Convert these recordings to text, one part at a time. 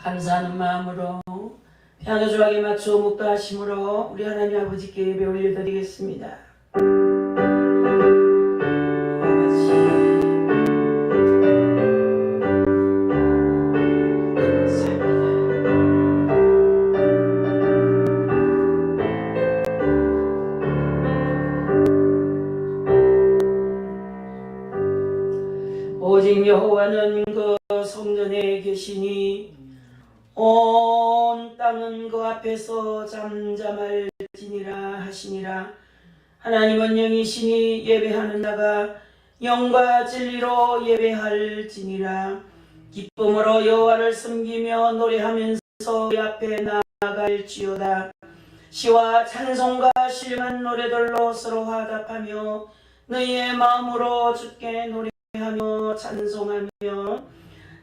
감사하는 마음으로 피아노 조각에 맞추어 묵도하심으로 우리 하나님 아버지께 예배 올려드리겠습니다. 오직 여호와는 그 성전에 계시니 온 땅은 그 앞에서 잠잠할지니라 하시니라. 하나님은 영이시니 예배하는 자가 영과 진리로 예배할지니라. 기쁨으로 여호와를 섬기며 노래하면서 그의 앞에 나아갈지어다. 시와 찬송과 신령한 노래들로 서로 화답하며 너희의 마음으로 주께 노래하며 찬송하며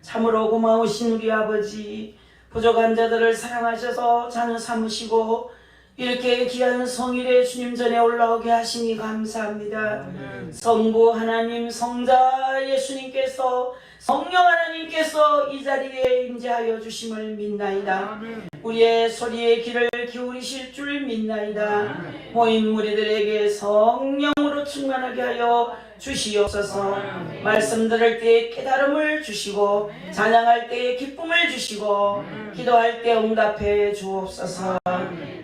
참으로 고마우신 우리 아버지, 부족한 자들을 사랑하셔서 잔을 삼으시고 이렇게 귀한 성일에 주님 전에 올라오게 하시니 감사합니다. 성부 하나님, 성자 예수님께서, 성령 하나님께서 이 자리에 임재하여 주심을 믿나이다. 우리의 소리에 귀를 기울이실 줄 믿나이다. 모인 무리들에게 성령으로 충만하게 하여 주시옵소서. 말씀 들을 때 깨달음을 주시고 찬양할 때 기쁨을 주시고 기도할 때 응답해 주옵소서.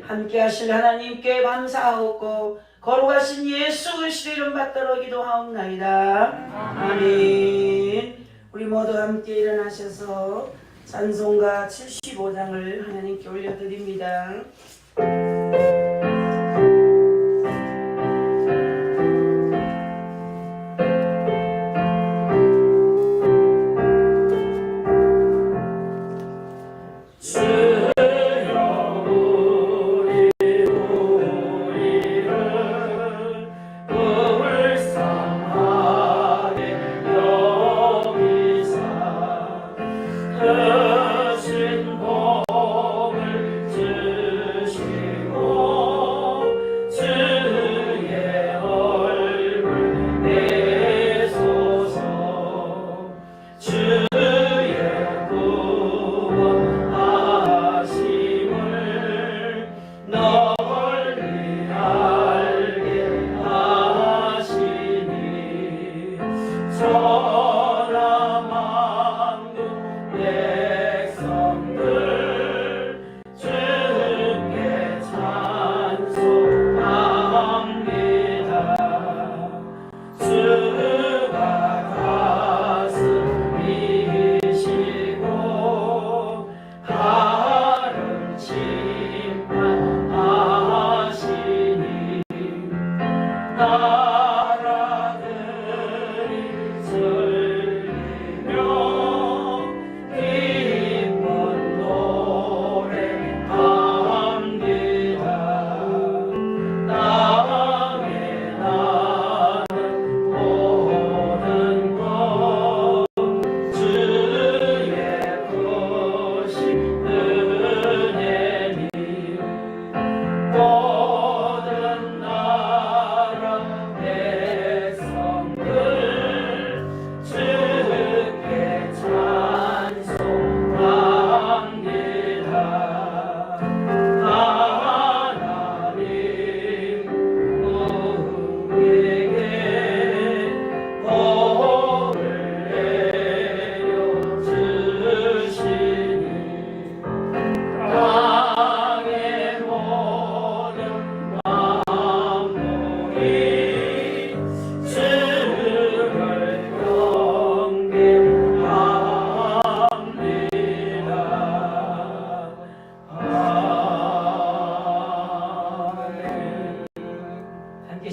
함께 하실 하나님께 감사하옵고 거룩하신 예수 그리스도 이름 받들어 기도하옵나이다. 아멘. 우리 모두 함께 일어나셔서 찬송가 75장을 하나님께 올려드립니다.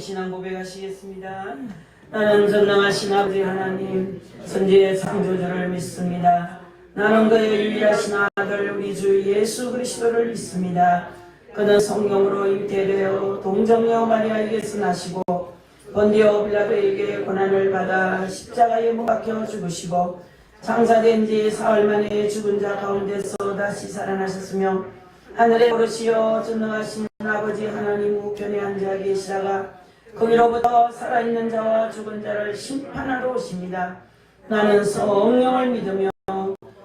신앙 고백하시겠습니다. 나는 전능하신 아버지 하나님, 천지의 창조주를 믿습니다. 나는 그의 유일하신 아들 우리 주 예수 그리스도를 믿습니다. 그는 성령으로 잉태되어 동정녀 마리아에게서 나시고 본디오 빌라도에게 고난을 받아 십자가에 못 박혀 죽으시고 장사된 지 사흘 만에 죽은 자 가운데서 다시 살아나셨으며 하늘에 오르시어 전능하신 아버지 하나님 우편에 앉아 계시다가 거기로부터 살아있는 자와 죽은 자를 심판하러 오십니다. 나는 성령을 믿으며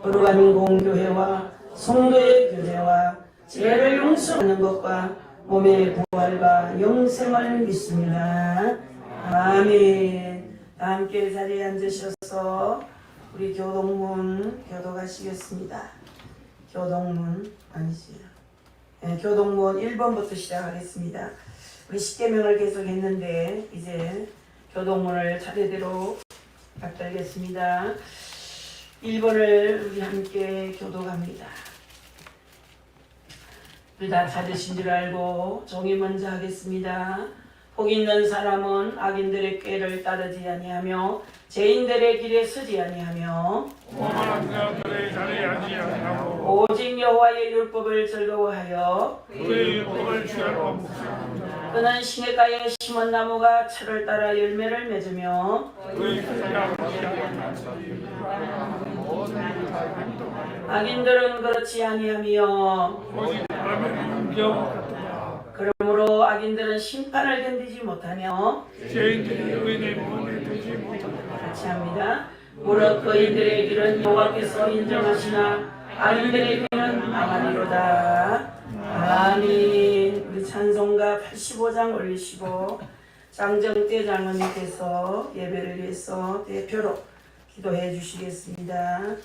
거룩한 공교회와 성도의 교제와 죄를 용서하는 것과 몸의 부활과 영생을 믿습니다. 아멘. 다 함께 자리에 앉으셔서 우리 교동문 교독하시겠습니다. 교동문 아니지요. 네, 교동문 1번부터 시작하겠습니다. 우리 십계명을 계속 했는데 이제 교동문을 차례대로 받들겠습니다. 1번을 우리 함께 교독합니다. 우리 다 찾으신 줄 알고 종이 먼저 하겠습니다. 복 있는 사람은 악인들의 꾀를 따르지 아니하며 죄인들의 길에 서지 아니하며 오만한 자들의 자리에 앉지 아니하고 오직 여호와의 율법을 즐거워하여 그의 율법을 취하고 묵상합니다. 그는 시냇가에 심은 나무가 철을 따라 열매를 맺으며 그의 사자가 악인들은 그렇지 아니하며 오직 바람의 문경 같도다. 그러므로 악인들은 심판을 견디지 못하며 죄인들이 의인의 문에 들지 못한다. 같이 합니다. 무릇 의인들의 길은 여호와께서 인정하시나 악인들의 길은 망하리로다. 아멘. 우리 찬송가 85장 올리시고 장정대 장로님께서 예배를 위해서 대표로 기도해 주시겠습니다.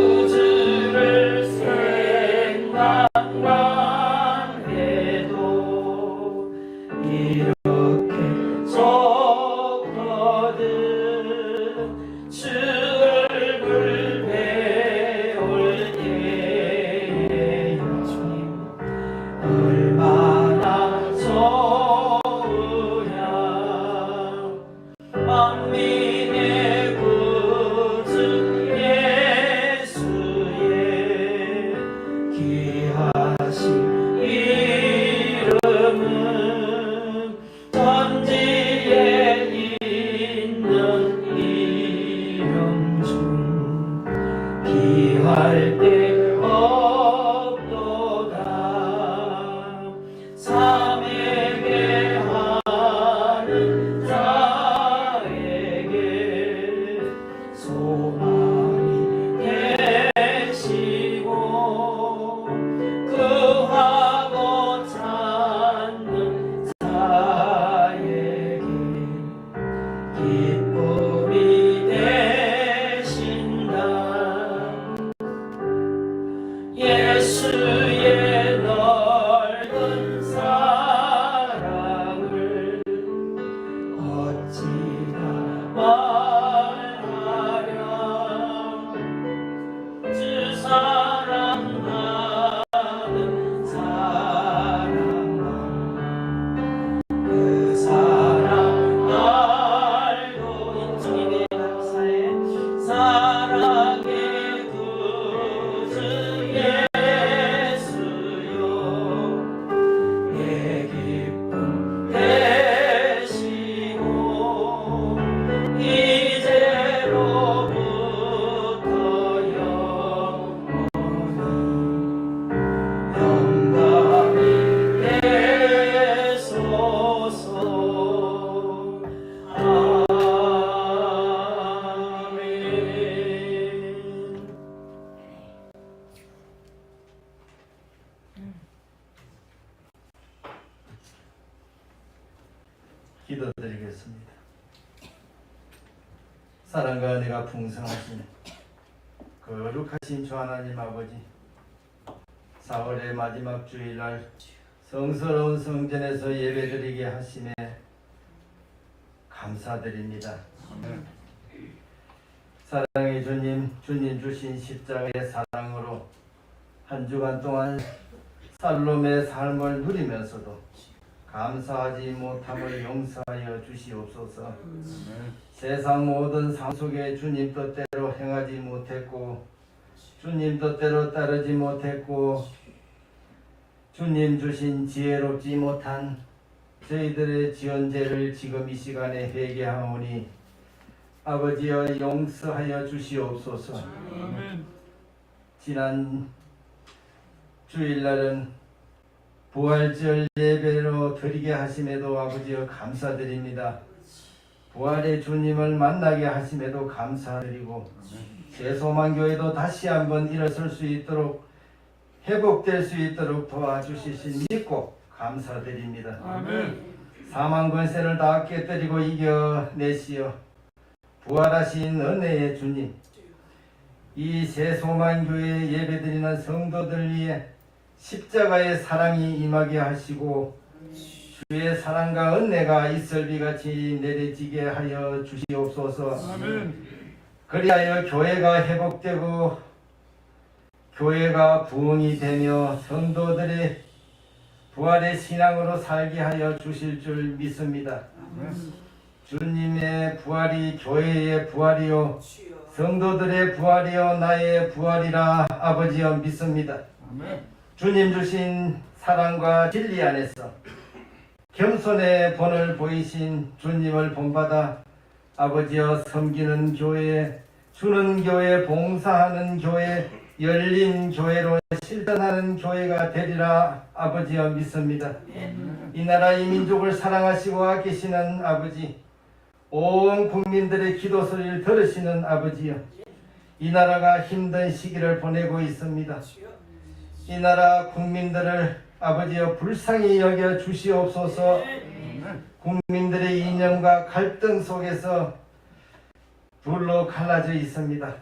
구주를 생각만 해도 이렇게 좋거든. 주 얼굴 배울 때에 주님 얼마나 좋으랴. 만민의 구주 예수의 귀하신 이름은 천지에 있는 이름 중 비할 데 없도다. 삼에게 하는 자에게 소망이 되시고 그하고 찾는 자에게 기쁨이 되신다. 예수의 넓은 사랑을 어찌나 말하랴. 주 사랑하는 사랑아 그 사랑 알고 인정의 감사에 사랑의 구주 예수여 내 기쁨 되시고 이제로부터 영원히 되소서. 아멘. 기도드리겠습니다. 사랑과 은혜가 풍성하신 거룩하신 주 하나님 아버지, 4월의 마지막 주일날 성스러운 성전에서 예배드리게 하심에 감사드립니다. 사랑의 주님, 주님 주신 십자가의 사랑으로 한 주간 동안 살롬의 삶을 누리면서도 감사하지 못함을 용서하여 주시옵소서. 세상 모든 삶 속에 주님 뜻대로 행하지 못했고 주님 뜻대로 따르지 못했고 주님 주신 지혜롭지 못한 저희들의 지은 죄를 지금 이 시간에 회개하오니 아버지여 용서하여 주시옵소서. 아멘. 지난 주일날은 부활절 예배로 드리게 하심에도 아버지여 감사드립니다. 부활의 주님을 만나게 하심에도 감사드리고 재소망교회도 다시 한번 일어설 수 있도록 회복될 수 있도록 도와주시신 믿고 감사드립니다. 아멘. 사망 권세를 다 깨뜨리고 이겨내시어 부활하신 은혜의 주님, 이 재소망교회 예배드리는 성도들 위해 십자가의 사랑이 임하게 하시고 주의 사랑과 은혜가 이슬비같이 내려지게 하여 주시옵소서. 아멘. 그리하여 교회가 회복되고 교회가 부흥이 되며 성도들의 부활의 신앙으로 살게 하여 주실 줄 믿습니다. 주님의 부활이 교회의 부활이요 성도들의 부활이요 나의 부활이라 아버지여 믿습니다. 아멘. 주님 주신 사랑과 진리 안에서 겸손의 본을 보이신 주님을 본받아 아버지여 섬기는 교회, 주는 교회, 봉사하는 교회, 열린 교회로 실천하는 교회가 되리라 아버지여 믿습니다. 이 나라 이 민족을 사랑하시고 아끼시는 아버지, 온 국민들의 기도 소리를 들으시는 아버지여, 이 나라가 힘든 시기를 보내고 있습니다. 이 나라 국민들을 아버지여 불쌍히 여겨 주시옵소서. 국민들의 이념과 갈등 속에서 둘로 갈라져 있습니다.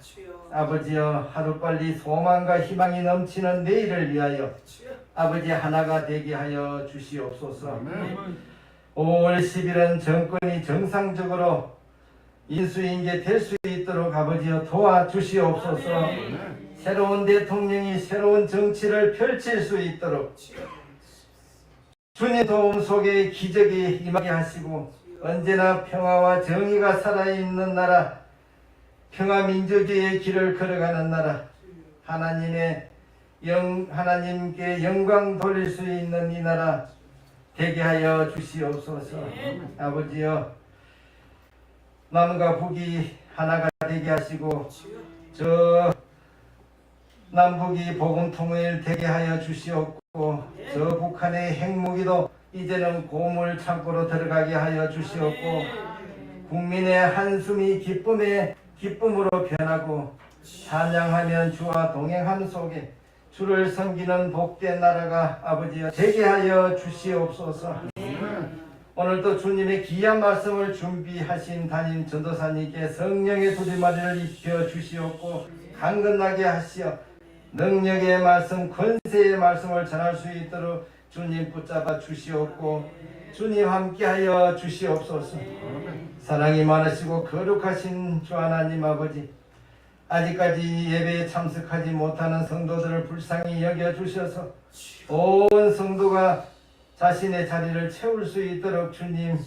아버지여 하루빨리 소망과 희망이 넘치는 내일을 위하여 아버지 하나가 되게 하여 주시옵소서. 5월 10일은 정권이 정상적으로 인수인계 될 수 있도록 아버지여 도와주시옵소서. 새로운 대통령이 새로운 정치를 펼칠 수 있도록 주님 도움 속에 기적이 임하게 하시고 언제나 평화와 정의가 살아있는 나라, 평화민주주의의 길을 걸어가는 나라, 하나님께 영광 돌릴 수 있는 이 나라 되게 하여 주시옵소서. 아버지여 남과 북이 하나가 되게 하시고 저 남북이 복음 통일 되게 하여 주시옵고 저 북한의 핵무기도 이제는 고물 창고로 들어가게 하여 주시옵고 국민의 한숨이 기쁨으로 변하고 찬양하면 주와 동행함 속에 주를 섬기는 복된 나라가 아버지여 되게 하여 주시옵소서. 오늘도 주님의 귀한 말씀을 준비하신 담임 전도사님께 성령의 두리마리를 입혀 주시옵고 강건하게 하시어 능력의 말씀, 권세의 말씀을 전할 수 있도록 주님 붙잡아 주시옵고 주님 함께하여 주시옵소서. 사랑이 많으시고 거룩하신 주 하나님 아버지, 아직까지 예배에 참석하지 못하는 성도들을 불쌍히 여겨주셔서 온 성도가 자신의 자리를 채울 수 있도록 주님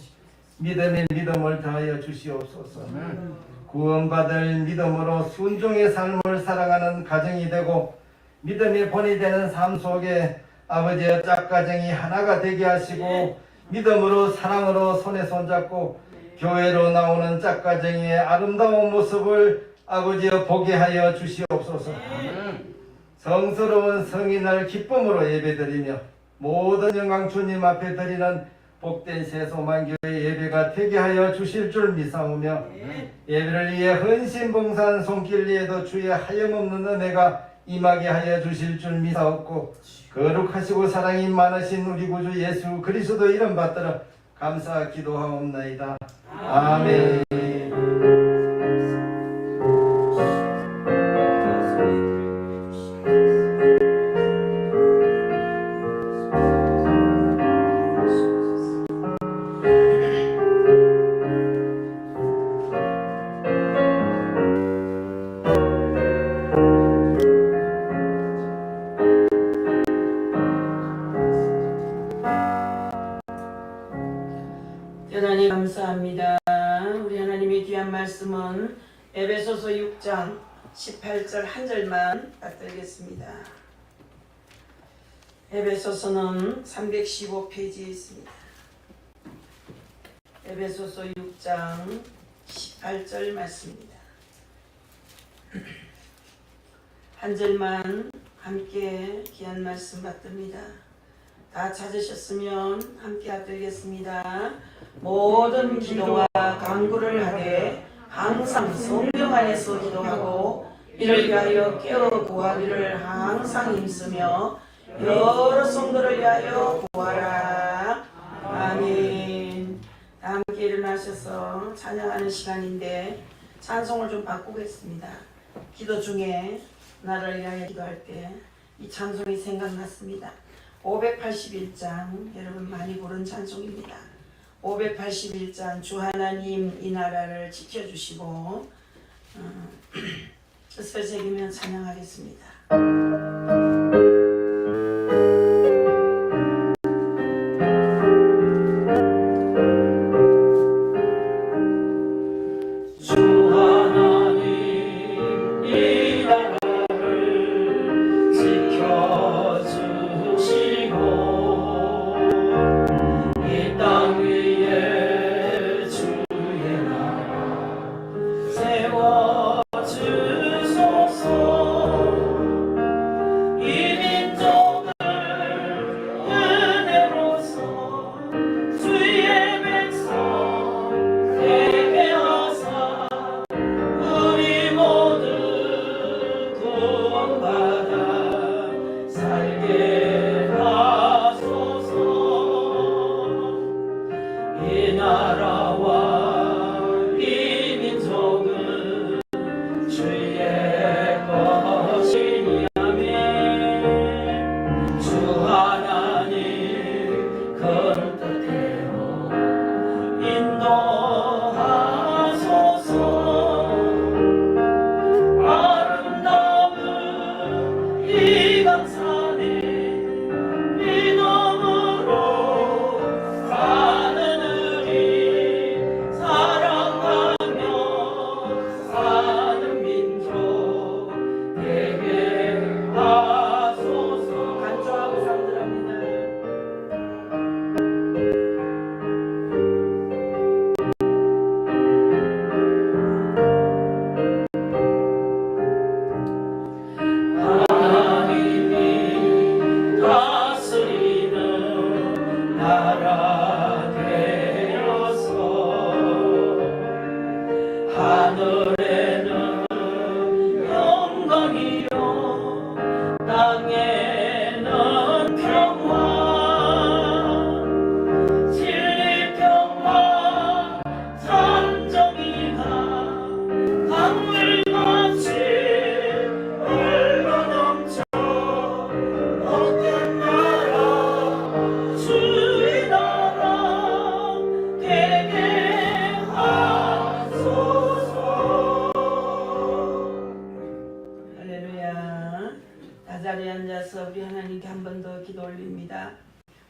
믿음의 믿음을 더하여 주시옵소서. 구원받을 믿음으로 순종의 삶을 살아가는 가정이 되고 믿음의 본이 되는 삶 속에 아버지의 짝가정이 하나가 되게 하시고 믿음으로 사랑으로 손에 손잡고 교회로 나오는 짝가정의 아름다운 모습을 아버지여 보게 하여 주시옵소서. 성스러운 성인을 기쁨으로 예배드리며 모든 영광 주님 앞에 드리는 복된 새소망교회 예배가 되게 하여 주실 줄 믿사오며 예배를 위해 헌신봉사한 손길 위에도 주의 하염없는 은혜가 임하게 하여 주실 줄 믿사옵고 거룩하시고 사랑이 많으신 우리 구주 예수 그리스도 이름 받들어 감사 기도하옵나이다. 아멘. 대단히 감사합니다. 우리 하나님의 귀한 말씀은 에베소서 6장 18절 한 절만 받들겠습니다. 에베소서는 315페이지에 있습니다. 에베소서 6장 18절 말씀입니다. 한 절만 함께 귀한 말씀 받듭니다. 다 찾으셨으면 함께 드리겠습니다. 모든 기도와 간구를 하되 항상 성령 안에서 기도하고 이를 위하여 깨어 구하기를 항상 힘쓰며 여러 성도를 위하여 구하라. 아멘. 다 함께 일어나셔서 찬양하는 시간인데 찬송을 좀 바꾸겠습니다. 기도 중에 나를 위하여 기도할 때 이 찬송이 생각났습니다. 581장 여러분 많이 부른 찬송입니다. 581장 주 하나님 이 나라를 지켜주시고 뜻을 새기며 찬양하겠습니다.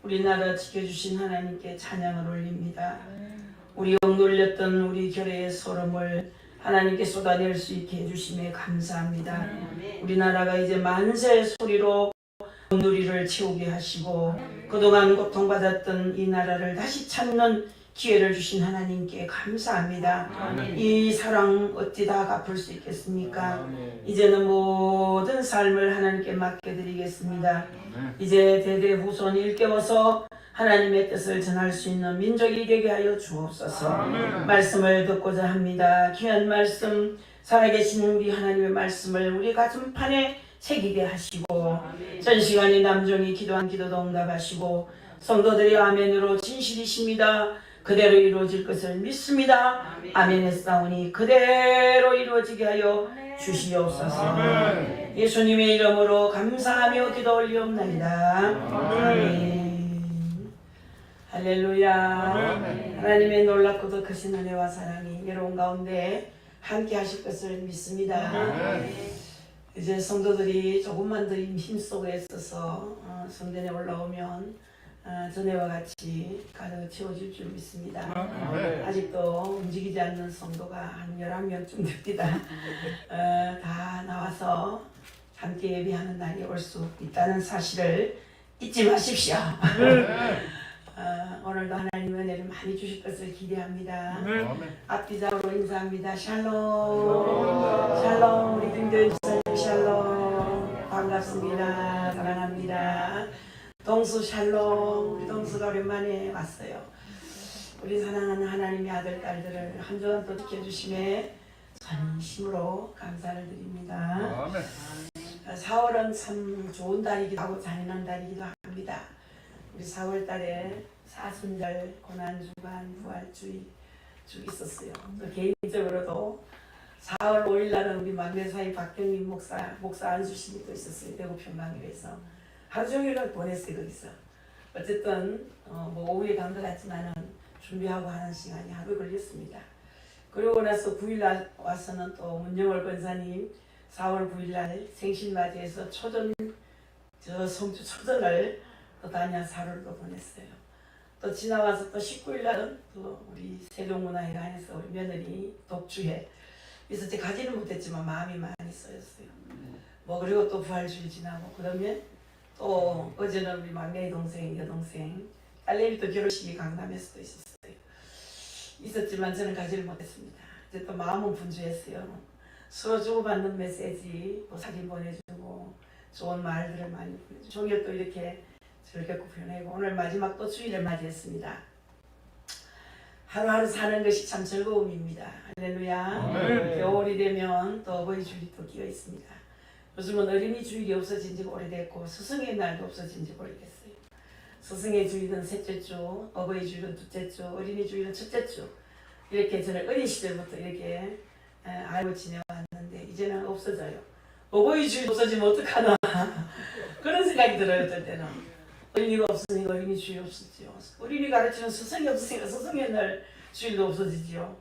우리나라 지켜주신 하나님께 찬양을 올립니다. 우리 억눌렸던 우리 결의의 소름을 하나님께 쏟아낼 수 있게 해주심에 감사합니다. 우리나라가 이제 만세 소리로 누리를 채우게 하시고 그동안 고통받았던 이 나라를 다시 찾는 기회를 주신 하나님께 감사합니다. 이 사랑 어찌 다 갚을 수 있겠습니까? 이제는 모든 삶을 하나님께 맡겨드리겠습니다. 이제 대대 후손이 일깨워서 하나님의 뜻을 전할 수 있는 민족이 되게 하여 주옵소서. 말씀을 듣고자 합니다. 귀한 말씀, 살아계신 우리 하나님의 말씀을 우리 가슴판에 새기게 하시고 전 시간에 남종이 기도한 기도도 응답하시고 성도들이 아멘으로 진실이십니다. 그대로 이루어질 것을 믿습니다. 아멘 했사오니 그대로 이루어지게 하여 주시옵소서. 예수님의 이름으로 감사하며 기도 올리옵나이다. 아멘. 할렐루야. 하나님의 놀랍고도 크신 은혜와 사랑이 여러분 가운데 함께 하실 것을 믿습니다. 이제 성도들이 조금만 더 힘쓰고 있어서 성전에 올라오면 전에와 같이 가득 채워질 줄 믿습니다. 아직도 움직이지 않는 성도가 한 11명쯤 됩니다. 다 나와서 함께 예배하는 날이 올 수 있다는 사실을 잊지 마십시오. 오늘도 하나님의 은혜를 많이 주실 것을 기대합니다. 앞뒤자로 인사합니다. 샬롬. 샬롬. 우리 김교인 집사님 샬롬. 반갑습니다. 사랑합니다. 동수 샬롬. 우리 동수가 오랜만에 왔어요. 우리 사랑하는 하나님의 아들 딸들을 한 주간 또 지켜주심에 전심으로 감사를 드립니다. 아멘. 4월은 참 좋은 달이기도 하고 잔인한 달이기도 합니다. 우리 4월 달에 사순절, 고난주간, 부활주의 쭉 있었어요. 또 개인적으로도 4월 5일 날은 우리 막내사이 박경민 목사 안수심이 또 있었어요. 대구 평강교회에서 하루 종일을 보냈어요. 거기서 어쨌든 뭐 오후에 간 것 같지만은 준비하고 하는 시간이 하루 걸렸습니다. 그러고 나서 9일 날 와서는 또 문영월 권사님 4월 9일 날 생신 맞이해서 초전 성주 초전을 또 다녀서 하루를 또 보냈어요. 또 지나와서 또 19일 날은 또 우리 세종문화회관에서 우리 며느리 독주회 그래서 제가 가지는 못했지만 마음이 많이 쓰였어요. 뭐 그리고 또 부활주일 지나고 그러면 또 어제는 우리 막내 동생 여동생 딸내미 또 결혼식이 강남에서도 있었지만 저는 가지를 못했습니다. 이제 또 마음은 분주했어요. 서로 주고받는 메시지, 또 사진 보내주고 좋은 말들을 많이 보내주고 종일 또 이렇게 즐겁고 보내고 오늘 마지막 또 주일을 맞이했습니다. 하루하루 사는 것이 참 즐거움입니다. 할렐루야. 겨울이 되면 또 어버이 주일이 또 끼어 있습니다. 요즘은 어린이 주일이 없어진 지가 오래됐고 스승의 날도 없어진 지 오래됐어요. 스승의 주일은 셋째 주, 어버이 주일은 둘째 주, 어린이 주일은 첫째 주 이렇게 저는 어린 시절부터 이렇게 알고 지내왔는데 이제는 없어져요. 어버이 주일 없어지면 어떡하나 그런 생각이 들어요. 어떨 때는 어린이가 없으니까 어린이 주일 없어지죠. 어린이 가르치는 스승이 없으니까 스승의 날 주일도 없어지지요.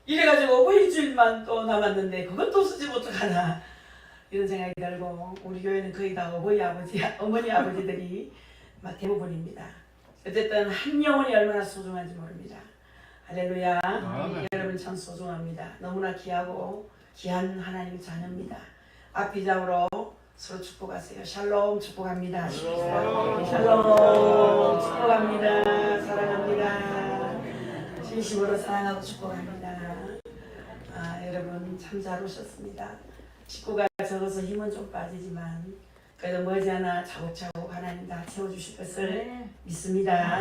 이래가지고 어버이 주일만 또 남았는데 그것도 없어지면 어떡하나 이런 생각이 들고 우리 교회는 거의 다 어머니 아버지들이 대부분입니다. 어쨌든 한 영혼이 얼마나 소중한지 모릅니다. 할렐루야. 여러분 참 소중합니다. 너무나 귀하고 귀한 하나님 자녀입니다. 앞비장으로 서로 축복하세요. 샬롬 축복합니다. 샬롬 축복합니다. 사랑합니다. 진심으로 사랑하고 축복합니다. 여러분 참 잘 오셨습니다. 식구가 적어서 힘은 좀 빠지지만 그래도 머지않아 차곡차곡 하나님 다 채워주실 것을 믿습니다.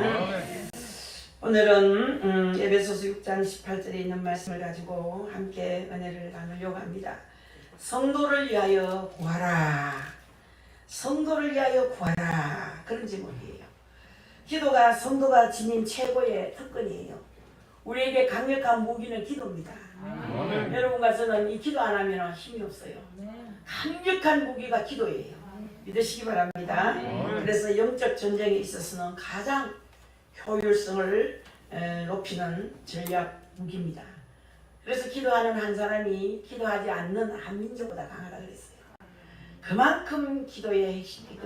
오늘은 에베소서 6장 18절에 있는 말씀을 가지고 함께 은혜를 나누려고 합니다. 성도를 위하여 구하라. 성도를 위하여 구하라. 그런 제목이에요. 기도가 성도가 지닌 최고의 특권이에요. 우리에게 강력한 무기는 기도입니다. 여러분과 저는 이 기도 안 하면 힘이 없어요. 강력한 무기가 기도예요. 믿으시기 바랍니다. 그래서 영적 전쟁에 있어서는 가장 효율성을 높이는 전략 무기입니다. 그래서 기도하는 한 사람이 기도하지 않는 한 민족보다 강하다 그랬어요. 그만큼 기도의 핵심이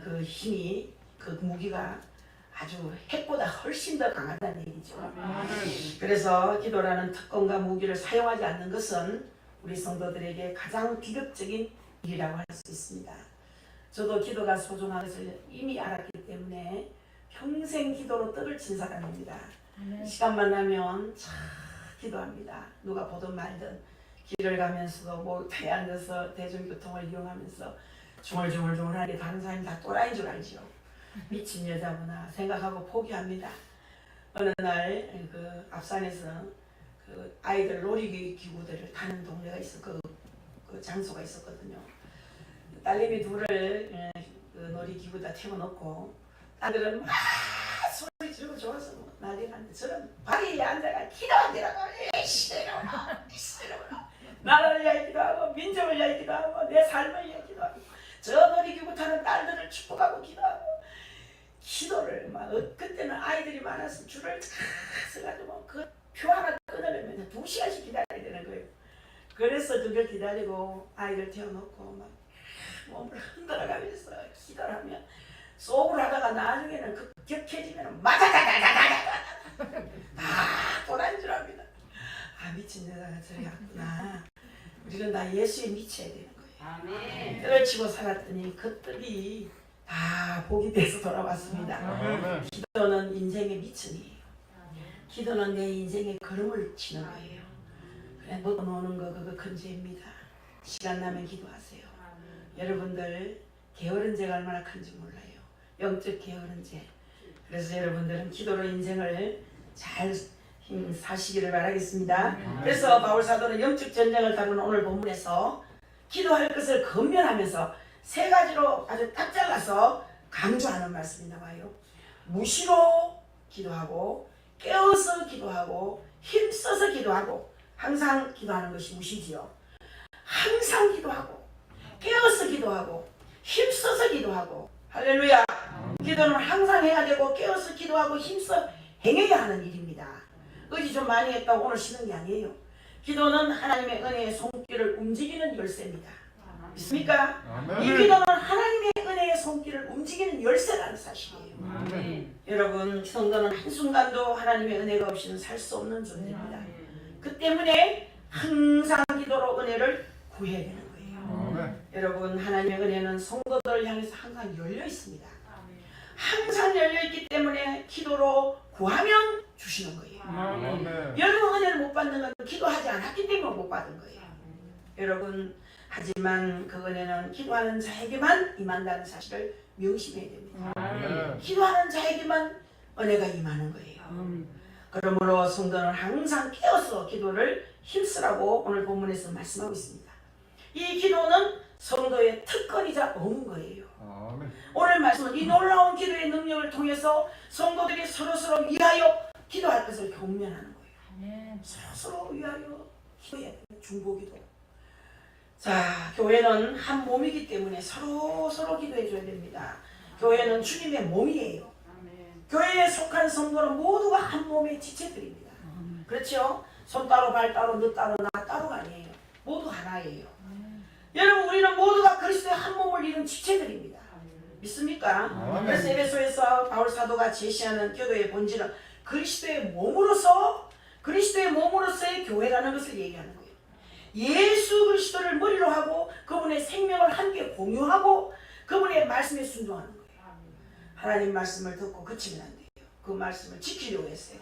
그 힘이 그 무기가 아주 핵보다 훨씬 더 강하다는 얘기죠. 그래서 기도라는 특권과 무기를 사용하지 않는 것은 우리 성도들에게 가장 비극적인 일이라고 할 수 있습니다. 저도 기도가 소중한 것을 이미 알았기 때문에 평생 기도로 떡을 친 사람입니다. 시간만 나면 참 기도합니다. 누가 보든 말든 길을 가면서도 목욕탕에 앉아서 대중교통을 이용하면서 중얼중얼하게 다른 사람이 다 또라이인 줄 알지요. 미친 여자구나 생각하고 포기합니다. 어느 날 그 앞산에서 그 아이들 놀이기구들을 타는 동네가 그 장소가 있었거든요. 딸내미 둘을 그 놀이기구에다 태워놓고 딸들은 막 소리 지르고 좋아서 난리가 났는데 저는 바위에 앉아가 기도하더라고. 이씨라구나 나를 위하여 기도하고 민족을 위하여 기도하고 내 삶을 위하여 기도하고 저 놀이기구 타는 딸들을 축복하고 기도를 막 그때는 아이들이 많아서 줄을 쫙 서가지고 그 표 하나 끊으려면 2시간씩 기다려야 되는 거예요. 그래서 그걸 기다리고 아이를 태워놓고 막 몸을 흔들어가면서 기도를 하면 속으로 하다가 나중에는 급격해지면 마다다다다다다 다 돌아인 줄 압니다. 아 미친 여자가 저리 갔구나. 우리는 다 예수에 미쳐야 되는 거예요. 떡을 치고 살았더니 그 떡이 다 복이 돼서 돌아왔습니다. 기도는 인생의 미천이에요. 기도는 내 인생의 걸음을 치는 거예요. 그래 먹고 노는 거 그거 큰 죄입니다. 시간 나면 기도하세요. 여러분들 게으른 죄가 얼마나 큰지 몰라요. 영적 게으른 죄. 그래서 여러분들은 기도로 인생을 잘 사시기를 바라겠습니다. 그래서 바울 사도는 영적 전쟁을 다루는 오늘 본문에서 기도할 것을 권면하면서 세 가지로 아주 딱 잘라서 강조하는 말씀이 나와요. 무시로 기도하고 깨어서 기도하고 힘써서 기도하고. 항상 기도하는 것이 무시지요. 항상 기도하고 깨어서 기도하고 힘써서 기도하고. 할렐루야. 기도는 항상 해야 되고 깨어서 기도하고 힘써 행해야 하는 일입니다. 의지 좀 많이 했다고 오늘 쉬는 게 아니에요. 기도는 하나님의 은혜의 손길을 움직이는 열쇠입니다. 믿습니까? 이 기도는 하나님의 은혜의 손길을 움직이는 열쇠라는 사실이에요. 여러분, 성도는 한순간도 하나님의 은혜가 없이는 살 수 없는 존재입니다. 그 때문에 항상 기도로 은혜를 구해야 되는 거예요. 여러분, 하나님의 은혜는 성도들을 향해서 항상 열려 있습니다. 항상 열려 있기 때문에 기도로 구하면 주시는 거예요. 여러분, 은혜를 못 받는 건 기도하지 않았기 때문에 못 받은 거예요. 여러분, 하지만 그 은혜는 기도하는 자에게만 임한다는 사실을 명심해야 됩니다. 기도하는 자에게만 은혜가 임하는 거예요. 그러므로 성도는 항상 깨어서 기도를 힘쓰라고 오늘 본문에서 말씀하고 있습니다. 이 기도는 성도의 특권이자 의무인 거예요. 오늘 말씀은 이 놀라운 기도의 능력을 통해서 성도들이 서로서로 위하여 기도할 것을 격려하는 거예요. 서로서로 위하여 기도해야 됩니다. 중보기도. 자, 교회는 한 몸이기 때문에 서로 기도해 줘야 됩니다. 교회는 주님의 몸이에요. 교회에 속한 성도는 모두가 한 몸의 지체들입니다. 그렇죠? 손 따로 발 따로 너 따로 나 따로가 아니에요. 모두 하나예요. 여러분, 우리는 모두가 그리스도의 한 몸을 이룬 지체들입니다. 믿습니까? 그래서 에베소에서 바울 사도가 제시하는 기도의 본질은 그리스도의 몸으로서의 교회라는 것을 얘기하는 거예요. 예수 그리스도를 머리로 하고 그분의 생명을 함께 공유하고 그분의 말씀에 순종하는 거예요. 하나님 말씀을 듣고 그치면 안 돼요. 그 말씀을 지키려고 했어요.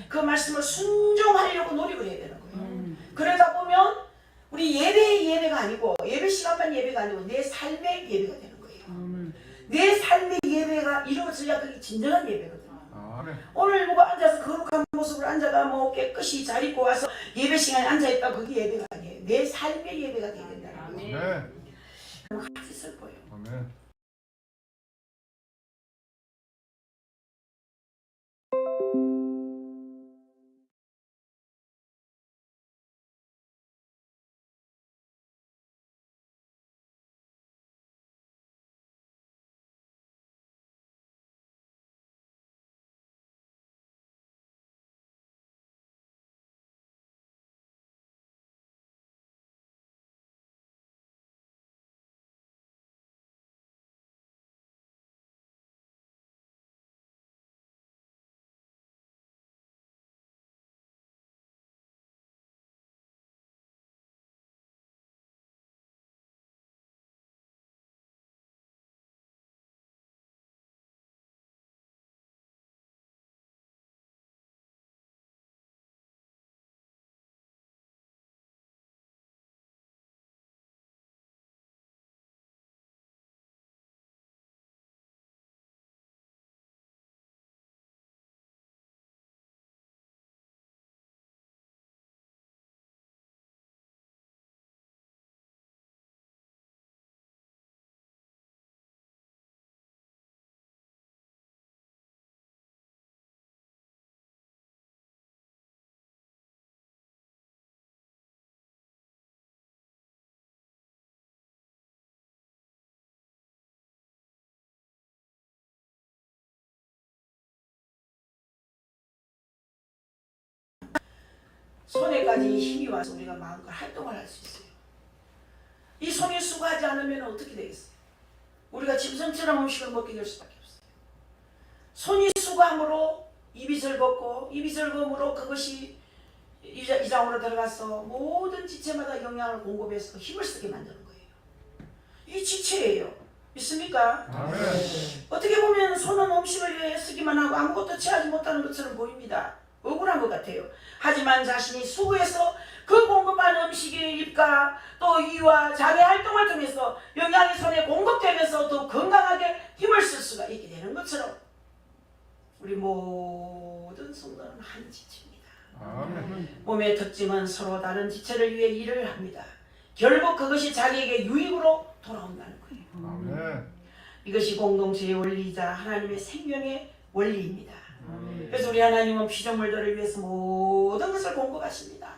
그 말씀을 순종하려고 노력을 해야 되는 거예요. 그러다 보면 우리 예배가 아니고 예배 시간만 예배가 아니고 내 삶의 예배가 되는 거예요. 내 삶의 예배가 이루어져야 그게 진정한 예배거든요. 오늘 누가 앉아서 거룩한 모습으로 앉아가 뭐 깨끗이 잘 입고 와서 예배 시간에 앉아있다 그게 예배가 아니에요. 내 삶의 예배가 되야 된다는 거예요. 같이 슬퍼요. 손에까지 힘이 와서 우리가 마음껏 활동을 할 수 있어요. 이 손이 수고하지 않으면 어떻게 되겠어요? 우리가 짐승처럼 음식을 먹게 될 수밖에 없어요. 손이 수고함으로 입이 즐겁고 입이 즐거움으로 그것이 이장으로 들어가서 모든 지체마다 영양을 공급해서 힘을 쓰게 만드는 거예요. 이 지체예요. 믿습니까? 어떻게 보면 손은 음식을 위해 쓰기만 하고 아무것도 취하지 못하는 것처럼 보입니다. 억울한 것 같아요. 하지만 자신이 수고해서 그 공급한 음식의 입과 또 이와 자기 활동을 통해서 영양이 손에 공급되면서 더 건강하게 힘을 쓸 수가 있게 되는 것처럼 우리 모든 성도는 한 지체입니다. 아멘. 몸의 특징은 서로 다른 지체를 위해 일을 합니다. 결국 그것이 자기에게 유익으로 돌아온다는 거예요. 아멘. 이것이 공동체의 원리이자 하나님의 생명의 원리입니다. 그래서 우리 하나님은 피조물들을 위해서 모든 것을 공급하십니다.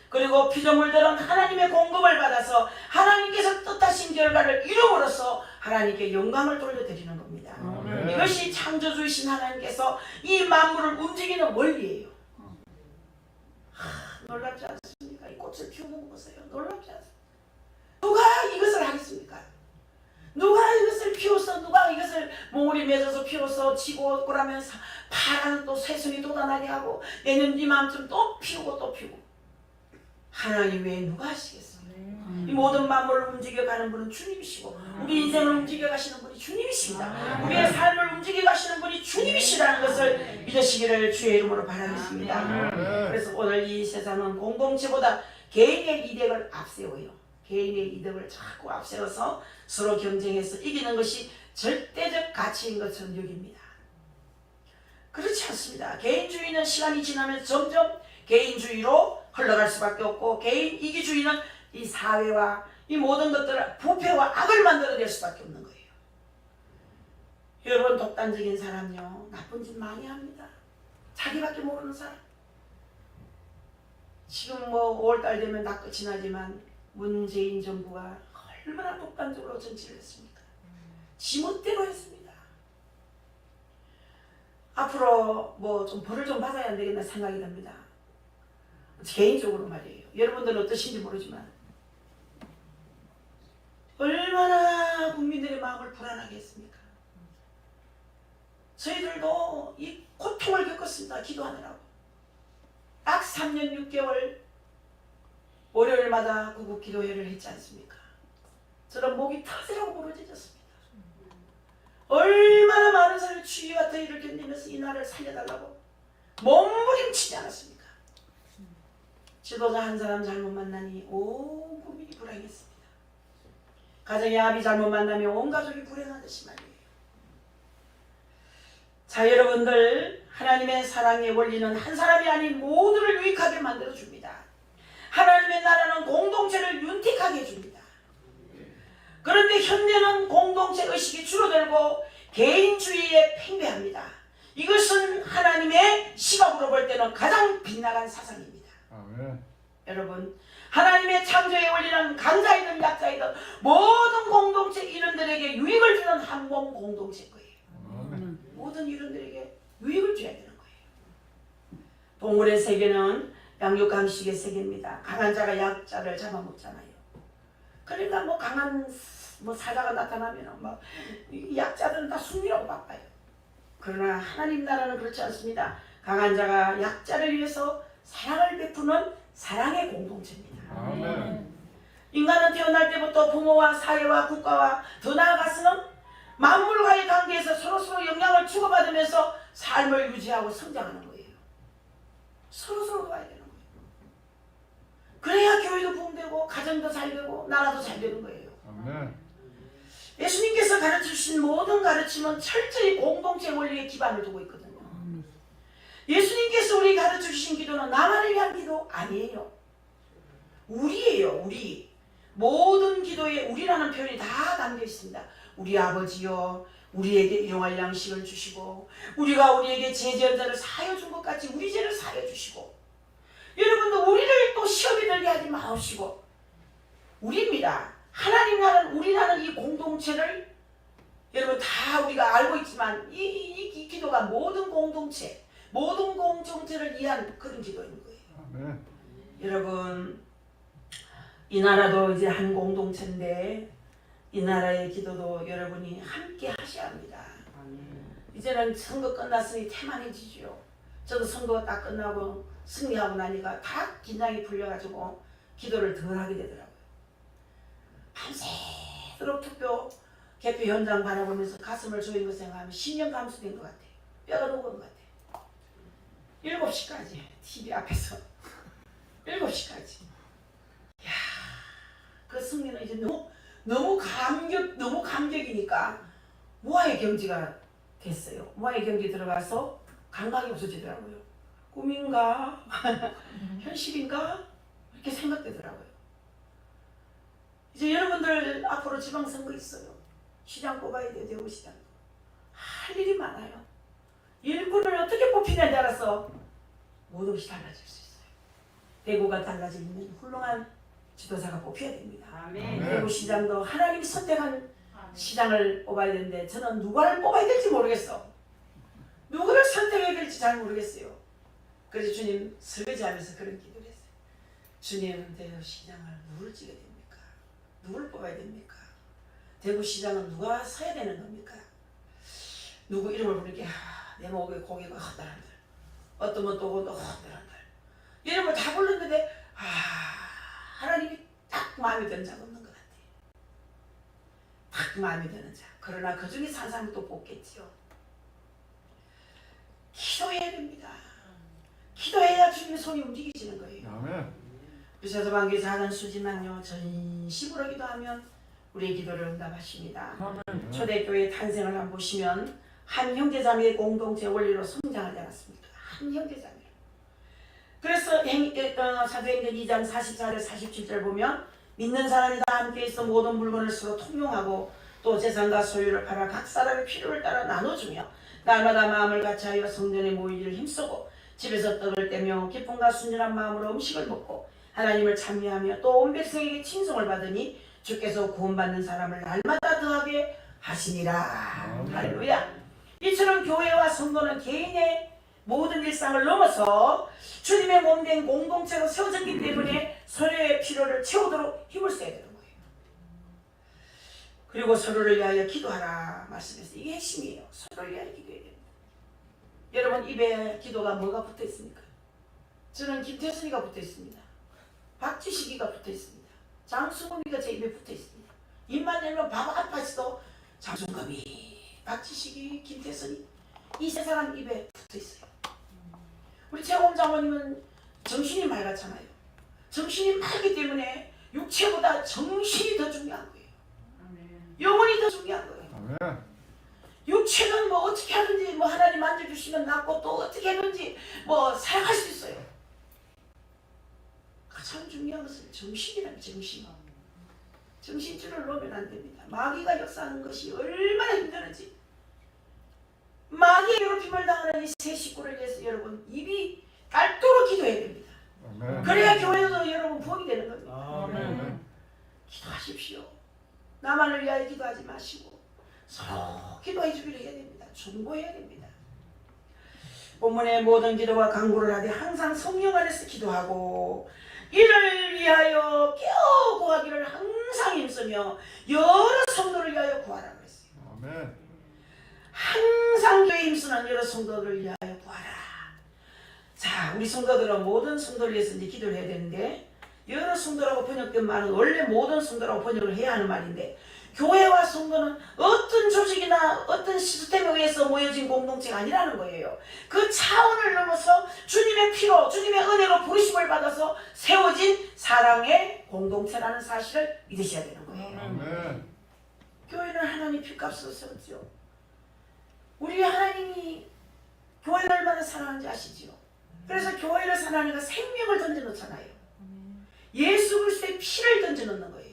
그리고 피조물들은 하나님의 공급을 받아서 하나님께서 뜻하신 결과를 이룸으로써 하나님께 영광을 돌려드리는 겁니다. 아멘. 이것이 창조주이신 하나님께서 이 만물을 움직이는 원리예요. 놀랍지 않습니까? 이 꽃을 피우는 거 보세요. 놀랍지 않습니까? 누가 이것을 하겠습니까? 누가 이것을 피워서 누가 이것을 몽우리 맺어서 피워서 치고 그러면서 파란 또 새순이 돋아나게 하고 내년 이맘쯤 또 피우고 또 피우고 하나님 외에 누가 하시겠어요? 이 모든 만물을 움직여가는 분은 주님이시고 우리 인생을 움직여가시는 분이 주님이십니다. 우리의 삶을 움직여가시는 분이 주님이시라는 것을 믿으시기를 주의 이름으로 바라겠습니다. 그래서 오늘 이 세상은 공동체보다 개인의 이득을 앞세워요. 개인의 이득을 자꾸 앞세워서 서로 경쟁해서 이기는 것이 절대적 가치인 것처럼 여깁니다. 그렇지 않습니다. 개인주의는 시간이 지나면 점점 개인주의로 흘러갈 수밖에 없고 개인 이기주의는 이 사회와 이 모든 것들을 부패와 악을 만들어낼 수밖에 없는 거예요. 여러분 독단적인 사람요 나쁜 짓 많이 합니다. 자기밖에 모르는 사람. 지금 뭐 5월달 되면 다 끝이 나지만 문재인 정부가 얼마나 독단적으로 정치를 했습니까? 지멋대로 했습니다. 앞으로 뭐 좀 벌을 좀 받아야 안 되겠나 생각이 듭니다. 개인적으로 말이에요. 여러분들은 어떠신지 모르지만 얼마나 국민들의 마음을 불안하게 했습니까? 저희들도 이 고통을 겪었습니다. 기도하느라고. 딱 3년 6개월 월요일마다 구국 기도회를 했지 않습니까? 저는 목이 터지라고 부러져졌습니다. 얼마나 많은 사람이 추위와 더위를 견디면서 이 나라를 살려달라고 몸부림치지 않았습니까? 지도자 한 사람 잘못 만나니 온 국민이 불행했습니다. 가정의 아비 잘못 만나면 온 가족이 불행하듯이 말이에요. 자, 여러분들 하나님의 사랑의 원리는 한 사람이 아닌 모두를 유익하게 만들어줍니다. 하나님의 나라는 공동체를 윤택하게 해줍니다. 그런데 현대는 공동체 의식이 줄어들고 개인주의에 팽배합니다. 이것은 하나님의 시각으로 볼 때는 가장 빗나간 사상입니다. 아멘. 여러분 하나님의 창조의 원리는 강자이든 약자이든 모든 공동체 인원들에게 유익을 주는 한 몸 공동체일 거예요. 아멘. 모든 인원들에게 유익을 줘야 되는 거예요. 동물의 세계는 양육강식의 세계입니다. 강한 자가 약자를 잡아먹잖아요. 그러니까 뭐 강한 뭐 사자가 나타나면 뭐 약자들은 다 숨이라고 바빠요. 그러나 하나님 나라는 그렇지 않습니다. 강한 자가 약자를 위해서 사랑을 베푸는 사랑의 공동체입니다. 아멘. 인간은 태어날 때부터 부모와 사회와 국가와 더 나아가서는 만물과의 관계에서 서로서로 영향을 주고받으면서 삶을 유지하고 성장하는 거예요. 서로서로 도와야 되는 거예요. 그래야 교회도 부흥되고 가정도 잘 되고 나라도 잘 되는 거예요. 아멘. 예수님께서 가르쳐주신 모든 가르침은 철저히 공동체 원리에 기반을 두고 있거든요. 예수님께서 우리 가르쳐주신 기도는 나만을 위한 기도 아니에요. 우리예요. 우리. 모든 기도에 우리라는 표현이 다 담겨 있습니다. 우리 아버지요 우리에게 일용할 양식을 주시고 우리가 우리에게 제 죄자를 사하여 준 것 같이 우리 죄를 사하여 주시고 여러분도 우리를 또 시험에 들게 하지 마시고 우리입니다. 하나님 나라는 우리라는 이 공동체를 여러분 다 우리가 알고 있지만 이 기도가 모든 공동체 모든 공동체를 위한 그런 기도인 거예요. 아멘. 여러분 이 나라도 이제 한 공동체인데 이 나라의 기도도 여러분이 함께 하셔야 합니다. 이제는 선거 끝났으니 태만해지죠. 저도 선거가 딱 끝나고 승리하고 나니까 다 긴장이 풀려가지고 기도를 덜 하게 되더라고요. 밤새도록 투표 개표 현장 바라보면서 가슴을 조인 거 생각하면 10년 감수된 것 같아요. 뼈가 녹은 것 같아요. 7시까지 TV 앞에서 7시까지 너무 감격이니까 무아의 경지가 됐어요. 무아의 경지 들어가서 감각이 없어지더라고요. 꿈인가? 현실인가? 이렇게 생각되더라고요. 이제 여러분들 앞으로 지방선거 있어요. 시장 뽑아야 돼요. 대구시장. 할 일이 많아요. 일꾼을 어떻게 뽑히냐에 따라서 모든 것이 달라질 수 있어요. 대구가 달라지면 훌륭한 지도자가 뽑혀야 됩니다. 아멘. 대구시장도 하나님이 선택한 시장을 뽑아야 되는데 저는 누구를 뽑아야 될지 모르겠어. 누구를 선택해야 될지 잘 모르겠어요. 그래서 주님 설거지하면서 그런 기도를 했어요. 주님, 대구시장을 누구를 찍어야 됩니까? 누구를 뽑아야 됩니까? 대구시장은 누가 서야 되는 겁니까? 누구 이름을 부르게 내 목에 고개가 허달한들, 어떤 분 또 오고 허달한들 이름을 다 불렀는데 하나님이 딱 마음에 드는 자가 없는 것 같아요. 딱 마음에 드는 자. 그러나 그 중에서 한 사람을 또 뽑겠지요. 기도해야 됩니다. 기도해야 주님의 손이 움직이시는 거예요. 아멘. 그래서 만교에서 하는 수지만요, 전심으로 기도하면 우리의 기도를 응답하십니다. 아멘. 초대교회 탄생을 한번 보시면 한 형제자매의 공동체 원리로 성장하지 않았습니까? 한 형제자매. 그래서 사도행전 2장 44절 47절 보면 믿는 사람이 다 함께 있어 모든 물건을 서로 통용하고 또 재산과 소유를 팔아 각 사람의 필요를 따라 나눠주며 날마다 마음을 같이하여 성전에 모이기를 힘쓰고 집에서 떡을 떼며 기쁨과 순전한 마음으로 음식을 먹고 하나님을 찬미하며 또 온 백성에게 칭송을 받으니 주께서 구원받는 사람을 날마다 더하게 하시니라. 할렐루야. 이처럼 교회와 성도는 개인의 모든 일상을 넘어서 주님의 몸된 공동체로 세워졌기 때문에 서로의 필요를 채우도록 힘을 써야 되는 거예요. 그리고 서로를 위하여 기도하라 말씀했어요. 이게 핵심이에요. 서로를 위하여 기도해야 됩니다. 여러분 입에 기도가 뭐가 붙어 있습니까? 저는 김태순이가 붙어 있습니다. 박지식이가 붙어 있습니다. 장수범이가 제 입에 붙어 있습니다. 입만 열면 바보 아파지도 장수범이, 박지식이, 김태순이 이 세 사람 입에 붙어 있어요. 우리 최홍 장모님은 정신이 맑았잖아요. 정신이 맑기 때문에 육체보다 정신이 더 중요한 거예요. 영혼이 더 중요한 거예요. 아멘. 육체는 뭐 어떻게 하든지 뭐 하나님 만져주시면 낫고 또 어떻게 하든지 뭐 살아갈 수 있어요. 가장 중요한 것은 정신이라는 정신. 정신줄을 놓으면 안 됩니다. 마귀가 역사하는 것이 얼마나 힘드는지. 마귀의 괴롭힘을 당하는 이 세 식구를 위해서 여러분 입이 딸도록 기도해야 됩니다. 아멘. 그래야 교회도 여러분 복이 되는 겁니다. 아멘. 기도하십시오. 나만을 위하여 기도하지 마시고 서로 기도해 주기를 해야 됩니다. 중보해야 됩니다. 본문의 모든 기도와 간구를 하되 항상 성령 안에서 기도하고 이를 위하여 깨어 구하기를 항상 힘쓰며 여러 성도를 위하여 구하라 그랬어요. 아멘. 항상 교회에 힘쓰는 여러 성도들을 위하여 구하라. 자, 우리 성도들은 모든 성도를 위해서 이제 기도를 해야 되는데 여러 성도라고 번역된 말은 원래 모든 성도라고 번역을 해야 하는 말인데 교회와 성도는 어떤 조직이나 어떤 시스템에 의해서 모여진 공동체가 아니라는 거예요. 그 차원을 넘어서 주님의 피로, 주님의 은혜로 부르심을 받아서 세워진 사랑의 공동체라는 사실을 믿으셔야 되는 거예요. 아멘. 교회는 하나님 피값으로 세웠죠. 우리 하나님이 교회를 얼마나 사랑하는지 아시죠? 그래서 교회를 사랑하니까 생명을 던져놓잖아요. 예수 그리스도의 피를 던져놓는 거예요.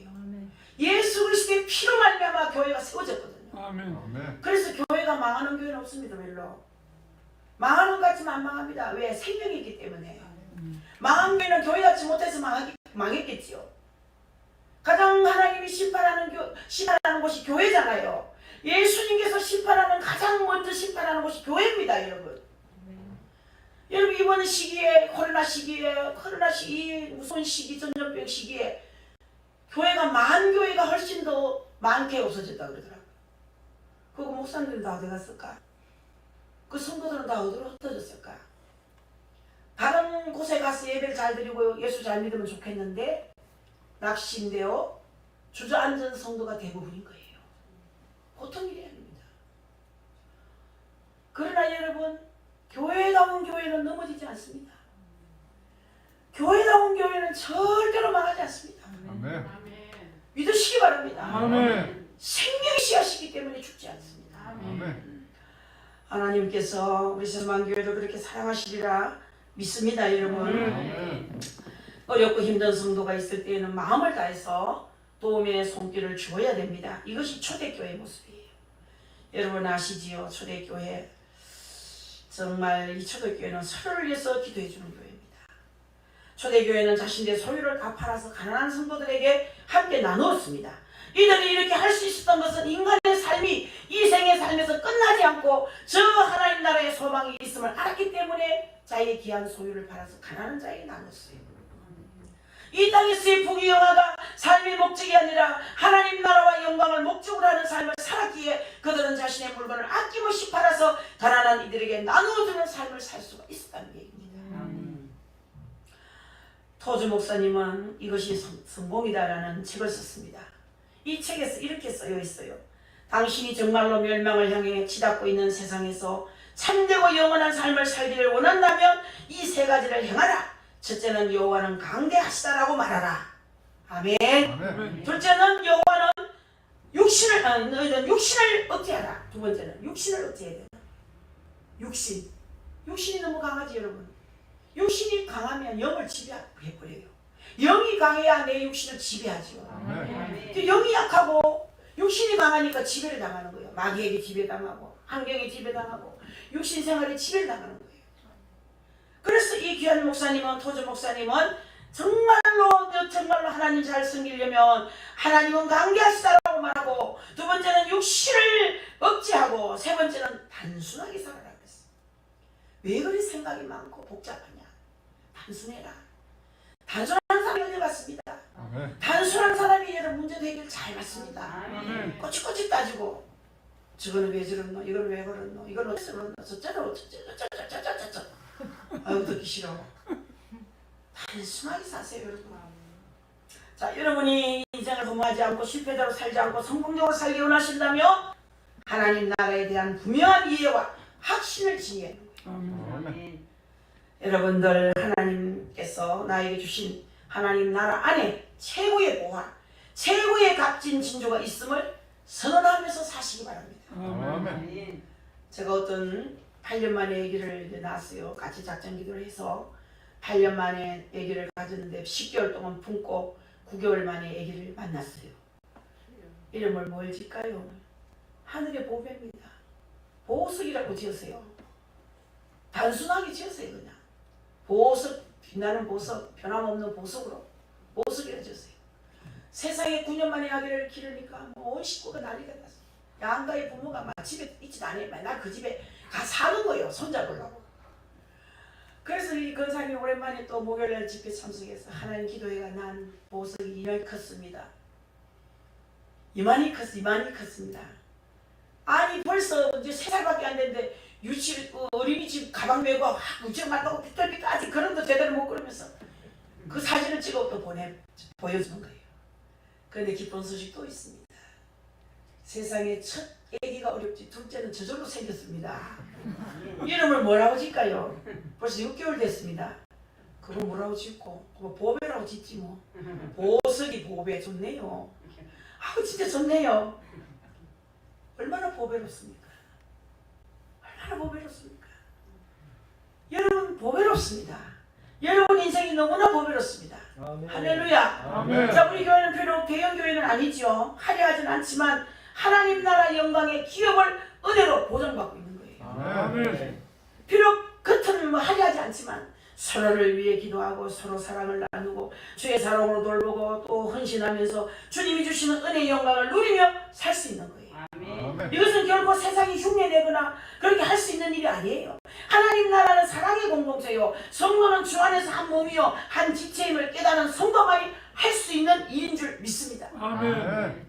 예수 그리스도의 피로 말미암아 교회가 세워졌거든요. 아멘. 아멘. 그래서 교회가 망하는 교회는 없습니다. 별로. 망하는 것 같지만 안 망합니다. 왜? 생명이 있기 때문에. 망한 교회는 교회 같지 못해서 망했겠지요. 가장 하나님이 심판하는 곳이 교회잖아요. 예수님께서 심판하는 가장 먼저 심판하는 곳이 교회입니다. 여러분. 여러분 이번 시기에 코로나 시기 무서운 시기 전염병 시기에 교회가 만 교회가 훨씬 더 많게 없어졌다 그러더라고요. 그거 목사님들은 다 어디 갔을까? 그 성도들은 다 어디로 흩어졌을까? 다른 곳에 가서 예배를 잘 드리고 예수 잘 믿으면 좋겠는데 낙심되어 주저앉은 성도가 대부분인 거예요. 보통 일이 아닙니다. 그러나 여러분 교회다운 교회는 넘어지지 않습니다. 교회다운 교회는 절대로 망하지 않습니다. 아멘. 믿으시기 바랍니다. 아멘. 생명의 씨앗이기 때문에 죽지 않습니다. 아멘. 하나님께서 우리 세만교회도 그렇게 사랑하시리라 믿습니다, 여러분. 아멘. 어렵고 힘든 성도가 있을 때에는 마음을 다해서 도움의 손길을 주어야 됩니다. 이것이 초대교회 모습이에요. 여러분 아시지요? 초대교회 정말 이 초대교회는 서로를 위해서 기도해 주는 교회입니다. 초대교회는 자신의 소유를 다 팔아서 가난한 성도들에게 함께 나누었습니다. 이들이 이렇게 할 수 있었던 것은 인간의 삶이 이 생의 삶에서 끝나지 않고 저 하나님 나라의 소망이 있음을 알았기 때문에 자기의 귀한 소유를 팔아서 가난한 자에게 나눴어요. 이 땅에서의 부귀영화가 삶의 목적이 아니라 하나님 나라와 영광을 목적으로 하는 삶을 살았기에 그들은 자신의 물건을 아낌없이 팔아서 가난한 이들에게 나누어주는 삶을 살 수가 있었다는 얘기입니다. 토주 목사님은 이것이 성공이다라는 책을 썼습니다. 이 책에서 이렇게 쓰여 있어요. 당신이 정말로 멸망을 향해 치닫고 있는 세상에서 참되고 영원한 삶을 살기를 원한다면 이 세 가지를 행하라. 첫째는 여호와는 강대하시다라고 말하라. 아멘. 아멘. 둘째는 여호와는 육신을 억제하라. 두 번째는 육신을 억제해야 된다. 육신이 너무 강하지 여러분. 육신이 강하면 영을 지배해버려요. 영이 강해야 내 육신을 지배하죠. 아멘. 영이 약하고 육신이 강하니까 지배를 당하는 거예요. 마귀에게 지배당하고 환경에 지배당하고 육신 생활에 지배당하는 거예요. 그래서 이 귀한 목사님은 토주 목사님은 정말로 하나님 잘 섬기려면 하나님은 강대하시다라고 말하고 두 번째는 육신을 억제하고 세 번째는 단순하게 살아라 그랬어요. 왜 그리 생각이 많고 복잡하냐? 단순해라. 단순한 사람이 어디 갔습니다. 아멘. 단순한 사람이 여러분 문제도 해결 잘 받습니다. 아멘. 꼬치꼬치 따지고 저거는 왜 저랬노? 이거는 왜 그랬노? 이거는 어디서 그랬노? 저쩌노? 아유 듣기 싫어. 단순하게 사세요 여러분. 자 여러분이 인생을 도모하지 않고 실패대로 살지 않고 성공적으로 살기 원하신다면 하나님 나라에 대한 분명한 이해와 확신을 지니야 합니다. 아멘. 여러분들 하나님께서 나에게 주신 하나님 나라 안에 최고의 보화, 최고의 값진 진조가 있음을 선언하면서 사시기 바랍니다. 아멘. 제가 어떤 8년 만에 아기를 낳았어요. 같이 작전 기도를 해서 8년 만에 아기를 가졌는데 10개월 동안 품고 9개월 만에 아기를 만났어요. 이름을 뭘 질까요? 하늘의 보배입니다. 보석이라고 지었어요. 단순하게 지었어요. 그냥 보석, 빛나는 보석, 변함없는 보석으로 보석이라고 지었어요. 세상에 9년 만에 아기를 기르니까 온 식구가 난리가 났어요. 양가의 부모가 집에 있지도 않아요. 맨날 그 집에 가 사는 거예요. 손잡으려고. 그래서 이 권사님이 오랜만에 또 목요일날 집회 참석해서 하나님 기도회가 난 보석이 이만히 컸습니다. 이만히 컸습니다. 아니 벌써 이제 3살밖에 안 됐는데 어린이집 가방 메고 유치원 갔다고 삐뚤삐뚤 그런 거 제대로 못 그러면서 그 사진을 찍어 또 보여주는 거예요. 그런데 기쁜 소식 또 있습니다. 세상에 첫 아기가 어렵지 둘째는 저절로 생겼습니다. 이름을 뭐라고 짓까요? 벌써 6개월 됐습니다. 그거 뭐라고 짓고 그거 보배라고 짓지 뭐. 보석이 보배 좋네요. 아우 진짜 좋네요. 얼마나 보배롭습니까? 얼마나 보배롭습니까? 여러분 보배롭습니다. 여러분 인생이 너무나 보배롭습니다. 아멘. 할렐루야. 아멘. 자 우리 교회는 비록 대형 교회는 아니죠. 화려하진 않지만 하나님 나라 영광의 기업을 은혜로 보장받고 있는 거예요. 아멘. 비록 겉은 화려하지 않지만 서로를 위해 기도하고 서로 사랑을 나누고 주의 사랑으로 돌보고 또 헌신하면서 주님이 주시는 은혜의 영광을 누리며 살 수 있는 거예요. 아멘. 이것은 결코 세상이 흉내내거나 그렇게 할 수 있는 일이 아니에요. 하나님 나라는 사랑의 공동체요. 성도는 주 안에서 한 몸이요 한 지체임을 깨닫는 성도만이 할 수 있는 일인 줄 믿습니다. 아멘.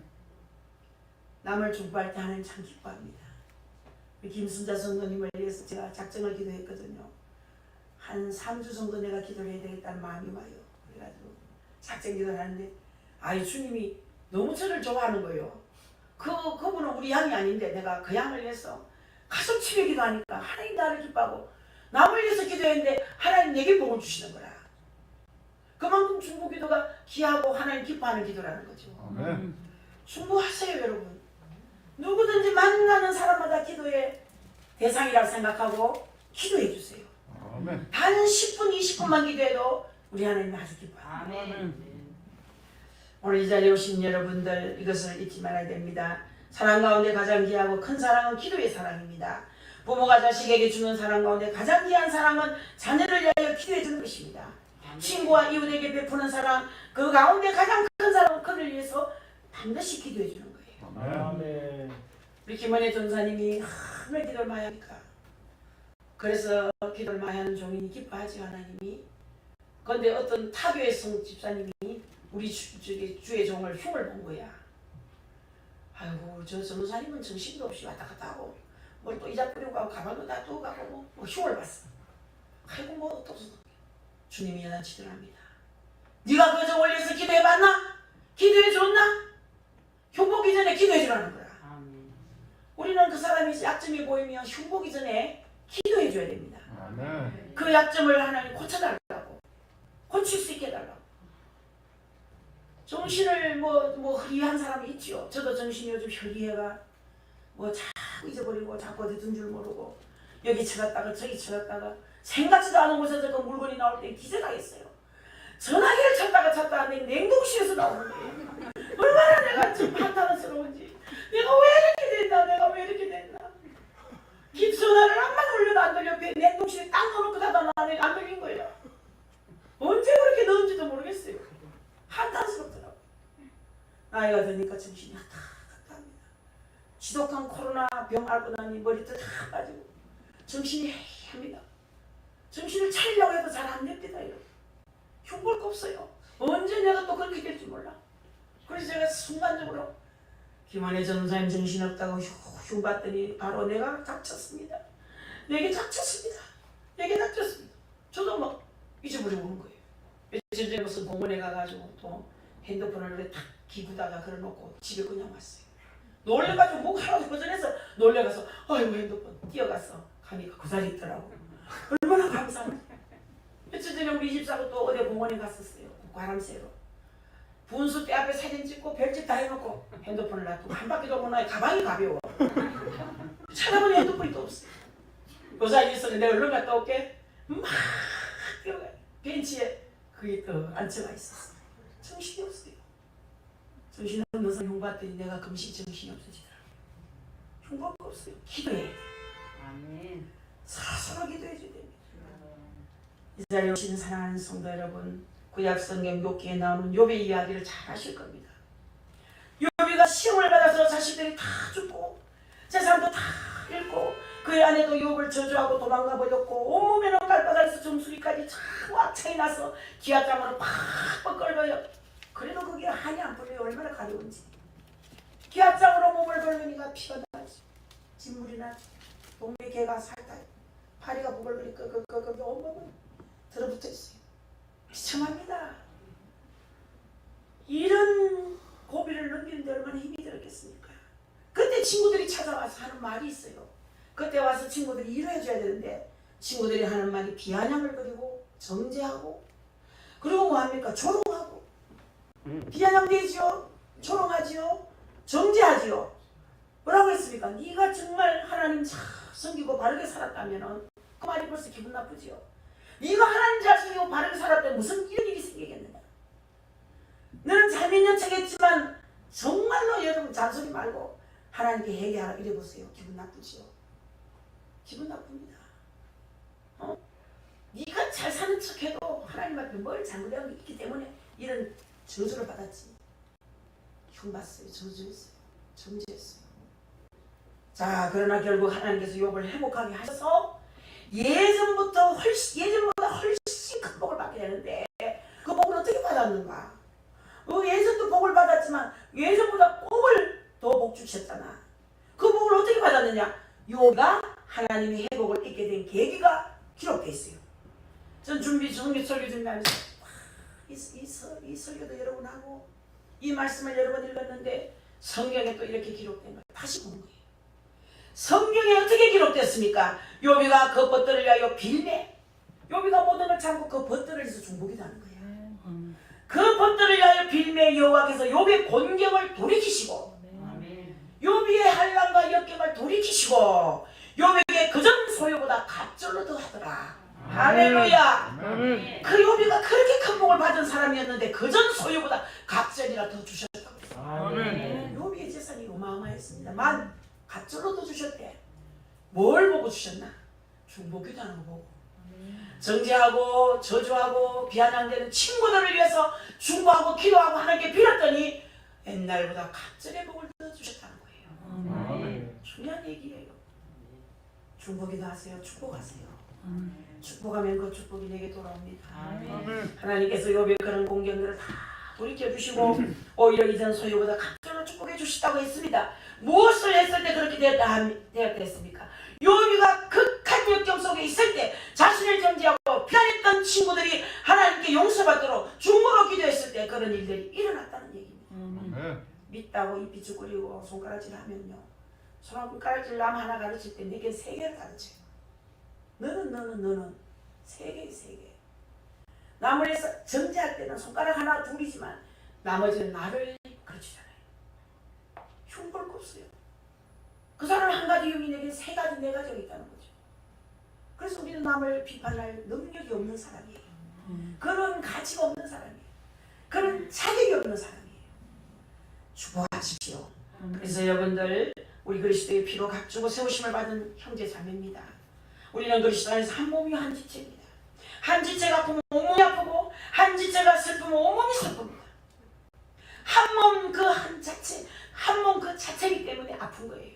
남을 중보할 때 하나님 참 기뻐합니다. 김순자 성도님을 위해서 제가 작정을 기도했거든요. 한 3주 정도 내가 기도를 해야 되겠다는 마음이 와요. 그래가지고 작정 기도를 하는데 아이 주님이 너무 저를 좋아하는 거예요. 그분은 우리 양이 아닌데 내가 그 양을 위해서 가슴 치며 기도하니까 하나님 나를 기뻐하고 남을 위해서 기도했는데 하나님 내게 복을 주시는 거라. 그만큼 중보 기도가 귀하고 하나님 기뻐하는 기도라는 거죠. 아멘. 충고하세요 여러분. 누구든지 만나는 사람마다 기도의 대상이라고 생각하고 기도해 주세요. 아멘. 단 10분 20분만 기도해도 우리 하나님 아주 기뻐합니다. 오늘 이 자리에 오신 여러분들 이것을 잊지 말아야 됩니다. 사랑 가운데 가장 귀하고 큰 사랑은 기도의 사랑입니다. 부모가 자식에게 주는 사랑 가운데 가장 귀한 사랑은 자녀를 위하여 기도해 주는 것입니다. 친구와 이웃에게 베푸는 사랑, 그 가운데 가장 큰 사랑은 그를 위해서 반드시 기도해 주는 거예요. 아멘. 우리 김원혜 전사님이 왜 기도를 많이 합니까? 그래서 기도를 많이 하는 종인이 기뻐하지 하나님이. 그런데 어떤 타교의 성 집사님이 우리 주의 종을 흉을 본 거야. 아이고 저 전도사님은 정신도 없이 왔다 갔다 하고 뭘 또 이자 뿌리고 가고 가방도 놔두고 가고 뭐 흉을 봤어. 아이고 뭐 어떠서 주님이 야단치더랍니다. 네가 그 종을 위해서 기도해봤나? 기도해줬나? 흉보기 전에 기도해주라는 거야. 우리는 그 사람이 약점이 보이면 흉보기 전에 기도해줘야 됩니다. 아멘. 그 약점을 하나님 고쳐달라고, 고칠 수 있게 해달라고. 정신을 뭐 흐리한 사람이 있죠. 저도 정신이 요즘 흐리해가 뭐 자꾸 잊어버리고 자꾸 어디 든 줄 모르고 여기 쳐갔다가 저기 쳐갔다가 생각지도 않은 곳에서 그 물건이 나올 때 기절하겠어요. 전화기를 찾다가 냉동실에서 나오는 거예요. 얼마나 내가 좀 한탄스러운지. 내가 왜 이렇게 됐나? 내가 왜 이렇게 됐나? 전화를 한번 올려도 안 돌려. 냉동실에 딱 넣어놓고 닫아놔. 안 돌린 거예요. 언제 그렇게 넣은지도 모르겠어요. 한탄스럽더라고요. 나이가 드니까 정신이 하다합니다. 지독한 코로나 병 앓고 나니 머리도 다 빠지고 정신이 해이합니다. 정신을 차리려고 해도 잘 안 됩니다. 흉볼 거 없어요. 언제 내가 또 그렇게 될지 몰라. 그래서 제가 순간적으로 김한혜 전사님 정신없다고 흉 봤더니 바로 내가 닥쳤습니다. 내게 닥쳤습니다. 내게 닥쳤습니다. 저도 막 잊어버리고 오는 거예요. 며칠 전에 무슨 공원에 가가지고 또 핸드폰을 이렇게 탁 기구다가 걸어놓고 집에 그냥 왔어요. 놀래가지고 목 하나도 거절해서 놀래가서 아이고 핸드폰 뛰어갔어. 가니까 그 자리에 있더라고. 얼마나 감사한지. 며칠 전에 우리 집사고 또 어디 공원에 갔었어요. 바람 쐬러. 분수 대 앞에 사진 찍고 별짓 다 해놓고 핸드폰을 놔두고 한 바퀴 돌고 나니 가방이 가벼워. 찾아보니 핸드폰이 또 없어요. 그 사이에 있었는데 내가 얼른 갔다 올게. 막 뛰어가. 벤치에 그게 또 앉혀가 있었어. 정신이 없어요. 정신 없는 사람 흉 봤더니 내가 금시 정신이 없어지더라고. 흉볼 거 없어요. 기도해야 돼. 아멘. 서로 기도해줘야 됩니다. 이 자리에 오신 사랑하는 성도 여러분, 구약 성경 욥기에 나오는 욥의 이야기를 잘 아실 겁니다. 욥이가 시험을 받아서 자식들이 다 죽고 재산도 다 잃고 그의 아내도 욥을 저주하고 도망가 버렸고 온몸에는 깔바닥에서 정수리까지 참 악창이 나서 기아장으로 팍팍 끓어요. 그래도 그게 한이 안 풀려요. 얼마나 가려운지. 기아장으로 몸을 걸으니까 피가 나지. 진물이 나지. 동네 개가 살다. 파리가 부글거리 끄끄끄끄 온몸은 들어붙어 있어요. 비참합니다. 이런 고비를 넘기는데 얼마나 힘이 들었겠습니까? 그때 친구들이 찾아와서 하는 말이 있어요. 그때 와서 친구들이 위로해줘야 되는데 친구들이 하는 말이 비아냥을 그리고 정죄하고 그리고 뭐합니까? 조롱하고 비아냥되지요? 조롱하지요? 정죄하지요? 뭐라고 했습니까? 네가 정말 하나님 잘 섬기고 바르게 살았다면 그 말이 벌써 기분 나쁘지요? 네가 하나님 잘 섬기고 바르게 살았다면 무슨 이런 일이 생기겠느냐? 너는 잘 믿는 척했지만 정말로 여러분 잔소리 말고 하나님께 회개하라 이래보세요. 기분 나쁘지요? 기분 나쁩니다. 네가 잘 사는 척해도 하나님 앞에 뭘 잘못한 게 있기 때문에 이런 저주를 받았지. 흉봤어요. 저주했어요. 정죄했어요. 자, 그러나 결국 하나님께서 욥을 행복하게 하셔서 예전보다 훨씬 큰 복을 받게 되는데 그 복을 어떻게 받았는가? 예전도 복을 받았지만 예전보다 복을 더 복 주셨잖아. 그 복을 어떻게 받았느냐? 욥가 하나님의 회복을 잊게 된 계기가 기록되어 있어요. 전 설교 준비하면서 이 설교도 여러 번 하고 이 말씀을 여러 번 읽었는데 성경에 또 이렇게 기록된 걸 다시 보는 거예요. 성경에 어떻게 기록됐습니까? 욥이가 그 벗들을 위하여 빌매. 욥이가 모든 걸 참고 그 벗들을 해서 중복이라는 거예요. 그 법들을 위하여 빌매 여호와께서 욥의 곤경을 돌이키시고 욥의 한란과 역경을 돌이키시고 욥에게 그전 소유보다 갑절로 더하더라. 할렐루야. 그 욥이가 그렇게 큰 복을 받은 사람이었는데 그전 소유보다 갑절이라 더 주셨다고 했어요. 욥의 재산이 어마어마했습니다. 만 갑절로 더 주셨대. 뭘 보고 주셨나? 중보기도하는 거 보고 정죄하고 저주하고 비아냥대는 친구들을 위해서 중보하고 기도하고 하나님께 빌었더니 옛날보다 갑절의 복을 더 주셨다는 거예요. 중요한 얘기예요. 중보기도 하세요. 축복하세요. 축복하면 그 축복이 내게 돌아옵니다. 하나님께서 욥의 그런 공경들을 다 돌이켜주시고 오히려 이전 소유보다 갑절로 축복해 주시다고 했습니다. 무엇을 했을 때 그렇게 되었습니까? 욥이가 극한 역경 속에 있을 때 자신을 정죄하고 비난했던 친구들이 하나님께 용서받도록 중보로 기도했을 때 그런 일들이 일어났다는 얘기입니다. 믿다고 입이 쭈그리고 손가락질 하면요, 손가락질 남 하나 가르칠 때 내게 세 개를 가르쳐요. 너는 세 개. 남을 해서 정죄할 때는 손가락 하나 둘이지만 나머지는 나를 가르치잖아요. 흉볼 거 없어요. 그 사람 한 가지 용이 내게 세 가지 네 가지가 있다는 거죠. 그래서 우리는 남을 비판할 능력이 없는 사람이에요. 그런 가치가 없는 사람이에요. 그런 자격이 없는 사람이에요. 축복하십시오. 그래서 여러분들, 우리 그리스도의 피로 값주고 세우심을 받은 형제 자매입니다. 우리는 그리스도 안에서 한 몸이 한 지체입니다. 한 지체가 아프면 온몸이 아프고 한 지체가 슬프면 온몸이 슬픕니다. 한 몸 그 한 자체, 한 몸 그 자체이기 때문에 아픈 거예요.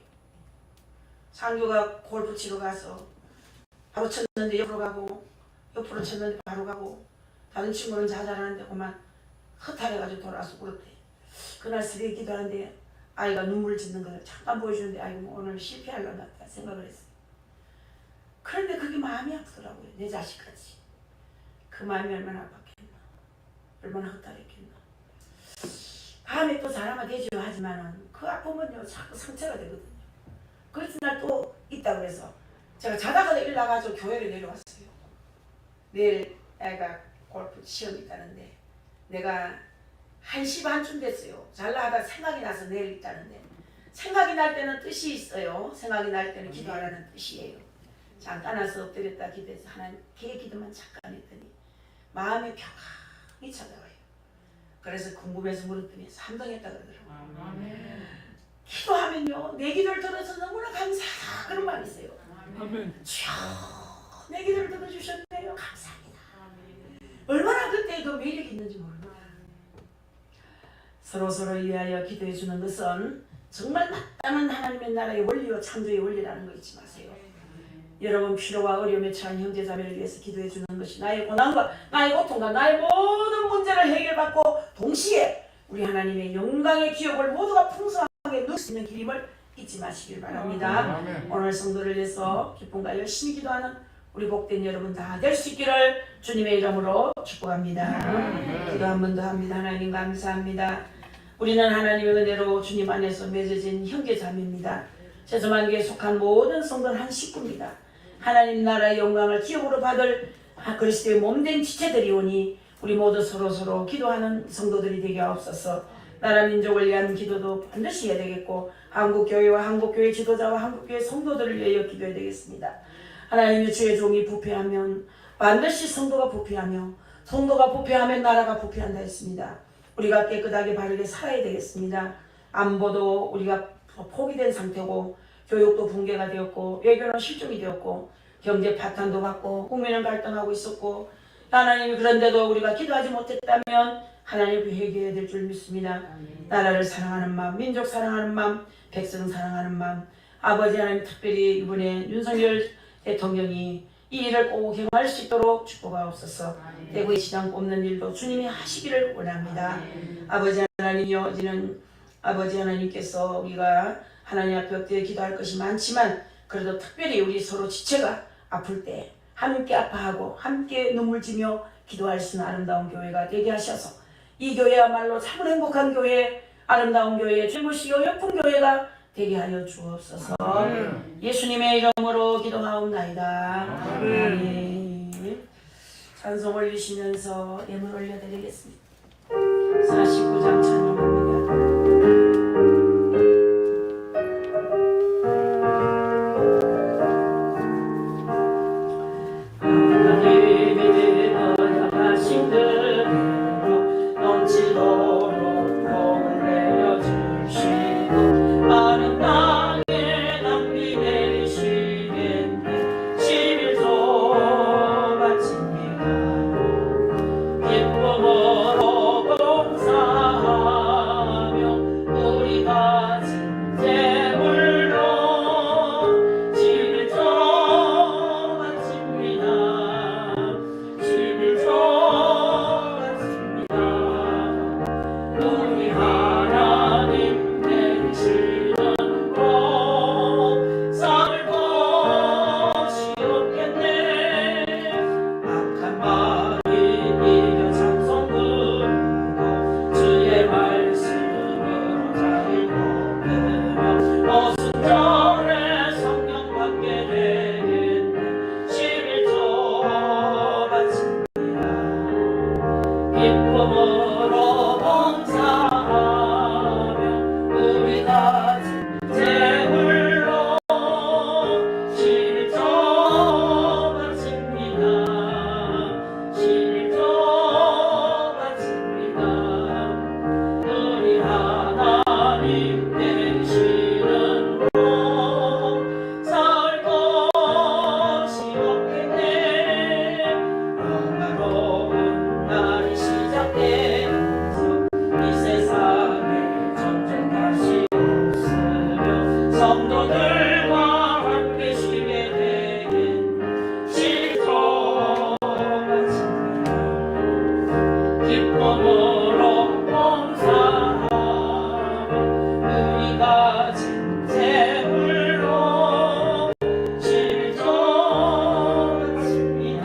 상규가 골프 치러 가서 바로 쳤는데 옆으로 가고 옆으로 쳤는데 바로 가고 다른 친구는 자잘하는데 그만 허탈해가지고 돌아와서 울었대. 그날 새벽에 기도하는데 아이가 눈물 짓는 걸 잠깐 보여주는데 아이고 뭐 오늘 실패하려나 보다 생각을 했어요. 그런데 그게 마음이 아프더라고요. 내 자식까지. 그 마음이 얼마나 아팠겠나. 얼마나 허탈했겠나. 다음에 또 잘하면 되죠 하지만은 그 아픔은요 자꾸 상처가 되거든요. 그 이튿날 또 있다 그래서 제가 자다가 일 나가서 교회를 내려왔어요. 내일 애가 골프 시험이 있다는데 내가 1시 반쯤 됐어요. 잘라 하다 생각이 나서 내일 있다는데 생각이 날 때는 뜻이 있어요. 생각이 날 때는 기도하라는 뜻이에요. 잠깐 와서 엎드렸다 기도해서 하나님 걔 기도만 잠깐 했더니 마음의 평강이 찾아와요. 그래서 궁금해서 물었더니 3등 했다 그러더라고요. 기도하면요 내 기도를 들어서 너무나 감사하다 그런 말이 있어요. 주여 내 기도를 들어주셨네요. 감사합니다. 얼마나 그때 그 매력이 있는지 모릅니다. 서로서로 위하여 기도해 주는 것은 정말 마땅한 하나님의 나라의 원리와 창조의 원리라는 거 잊지 마세요. 여러분 피로와 어려움에 처한 형제자매를 위해서 기도해 주는 것이 나의 고난과 나의 고통과 나의 모든 문제를 해결받고 동시에 우리 하나님의 영광의 기업을 모두가 풍성하게 누릴 수 있는 길임을 잊지 마시길 바랍니다. 오늘 성도를 위해서 기쁨과 열심히 기도하는 우리 복된 여러분 다 될 수 있기를 주님의 이름으로 축복합니다. 기도 한 번 더 합니다. 하나님 감사합니다. 우리는 하나님의 은혜로 주님 안에서 맺어진 형제자매입니다. 세조만교에 속한 모든 성도는 한 식구입니다. 하나님 나라의 영광을 기업으로 받을 그리스도의 몸된 지체들이 오니 우리 모두 서로서로 기도하는 성도들이 되게 하옵소서. 나라 민족을 위한 기도도 반드시 해야 되겠고 한국교회와 한국교회 지도자와 한국교회 성도들을 위하여 기도해야 되겠습니다. 하나님의 주의 종이 부패하면 반드시 성도가 부패하며 성도가 부패하면 나라가 부패한다 했습니다. 우리가 깨끗하게 바르게 살아야 되겠습니다. 안보도 우리가 포기된 상태고 교육도 붕괴가 되었고 외교는 실종이 되었고 경제 파탄도 받고 국민은 갈등하고 있었고 하나님 그런데도 우리가 기도하지 못했다면 하나님 회개해야 될 줄 믿습니다. 나라를 사랑하는 마음, 민족 사랑하는 마음, 백성 사랑하는 마음 아버지 하나님 특별히 이번에 윤석열 대통령이 이 일을 꼭 행할 수 있도록 축복하옵소서. 대구의 시장 뽑는 일도 주님이 하시기를 원합니다. 아버지 하나님이여 이제는 아버지 하나님께서 우리가 하나님 앞에 엎드려 기도할 것이 많지만 그래도 특별히 우리 서로 지체가 아플 때 함께 아파하고 함께 눈물 지며 기도할 수 있는 아름다운 교회가 되게 하셔서 이 교회야말로 참 행복한 교회, 아름다운 교회, 최고시요 예쁜 교회가 되게 하여 주옵소서. 예수님의 이름으로 기도하옵나이다. 아멘. 찬송 올리시면서 예물 올려드리겠습니다. 우리 하나님 되시는 복사를 것이 없겠네. 악한 말이 이겨 찬송 부르고 주의 말씀으로 자를 먹으며 오순절에 성령 받게 되겠네. 11조 바칩니다. 기쁨으로 봉사하며 우리 가진 재물로 11조 바칩니다. 11조 바칩니다. 우리 하나님 되시는 복사할 것이 없겠네. 평화로운 날이 시작되면서 이 세상에 전쟁 다시 없으며 성도들과 함께 쉬게 되겠네. 11조 바칩니다. 기쁨으로 봉사하며 우리 가진 재물로 11조 바칩니다.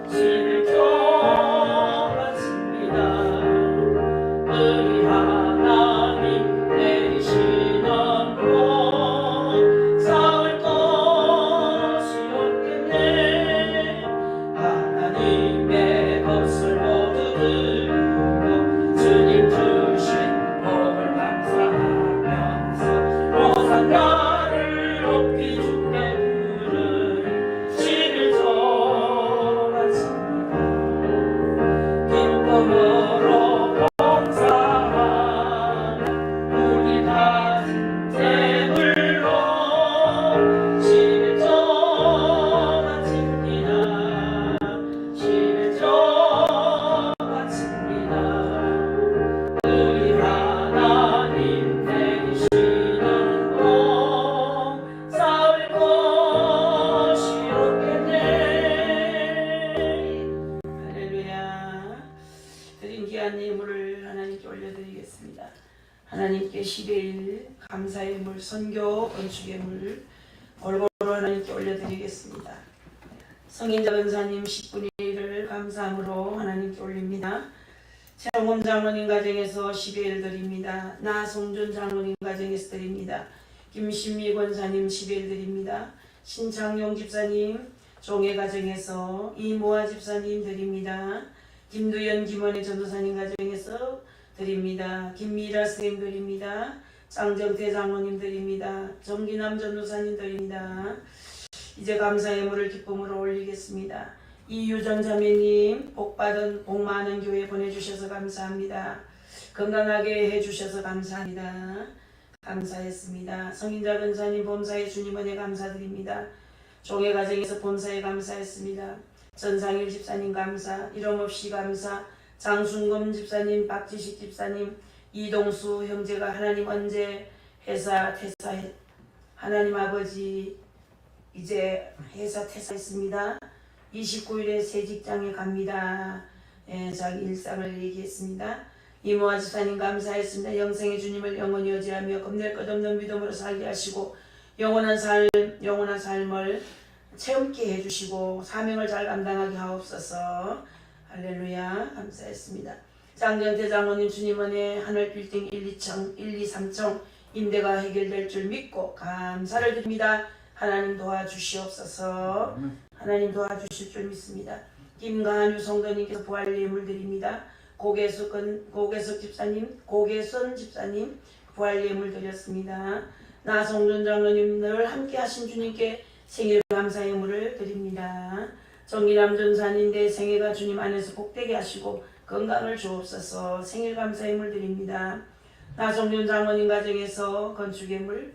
11조 바칩니다. 우리 하나님 되시는 복사할 것이 없겠네. 하나님의 것을 모두 드리고 주님 주신 복을 감사하면서 호산나를 높이 주께 부르리. 11조 바칩니다. 기쁨으로 봉사하며 우리 가진 재물로 11조 바칩니다. 11조 바칩니다. 우리 하나님 되시는 복사할 것이 없겠네. 할렐루야. 드린 귀한 예물을 하나님께 올려드리겠습니다. 하나님께 11일 감사의 물, 선교, 건축의 물 골고루 하나님께 올려드리겠습니다. 성인자 권사님 10분의 1을 감사함으로 하나님께 올립니다. 최홍범 장로님 가정에서 12일 드립니다. 나송준 장로님 가정에서 드립니다. 김신미 권사님 12일 드립니다. 신창용 집사님 종의 가정에서 이모아 집사님 드립니다. 김두연 김원희 전도사님 가정에서 드립니다. 김미라 선생님 드립니다. 장정태 장로님 드립니다. 정기남 전도사님 드립니다. 이제 감사의 물을 기쁨으로 올리겠습니다. 이유정 자매님 복받은 복 많은 교회 보내주셔서 감사합니다. 건강하게 해주셔서 감사합니다. 감사했습니다. 성인자 권사님 범사에 주님 은혜 감사드립니다. 종의 가정에서 범사에 감사했습니다. 전상일 집사님 감사, 이름없이 감사, 장순검 집사님, 박지식 집사님, 이동수 형제가 하나님 언제 회사 퇴사했, 하나님 아버지 이제 회사 퇴사했습니다. 29일에 새 직장에 갑니다. 자기 일상을 얘기했습니다. 이모아 집사님 감사했습니다. 영생의 주님을 영원히 의지하며 겁낼 것 없는 믿음으로 살게 하시고 영원한 삶을 체험케 해주시고 사명을 잘 감당하게 하옵소서. 할렐루야. 감사했습니다. 장정태 장로님 주님 은혜 하늘 빌딩 1, 2, 3층 임대가 해결될 줄 믿고 감사를 드립니다. 하나님 도와주시옵소서. 하나님 도와주실 줄 믿습니다. 김가한유 성도님께서 부활 예물 드립니다. 고계석 집사님, 고계선 집사님 부활 예물 드렸습니다. 나성준 장로님 늘 함께 하신 주님께 생일 감사 예물을 드립니다. 정기남 전사님 내 생애가 주님 안에서 복되게 하시고 건강을 주옵소서. 생일 감사 예물 드립니다. 나성준 장로님 가정에서 건축 예물,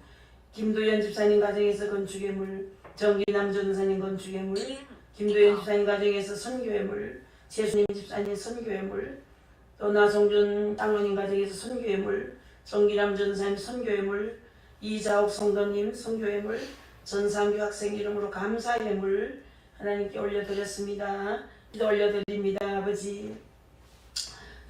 김도연 집사님 가정에서 건축 예물, 정기남 전사님 건축 예물, 김도연 집사님 가정에서 선교 예물, 재수님 집사님 선교 예물, 또 나성준 장로님 가정에서 선교 예물, 정기남 전사님 선교 예물, 이자옥 성도님 선교 예물, 전상규 학생 이름으로 감사 예물 하나님께 올려드렸습니다. 기도 올려드립니다. 아버지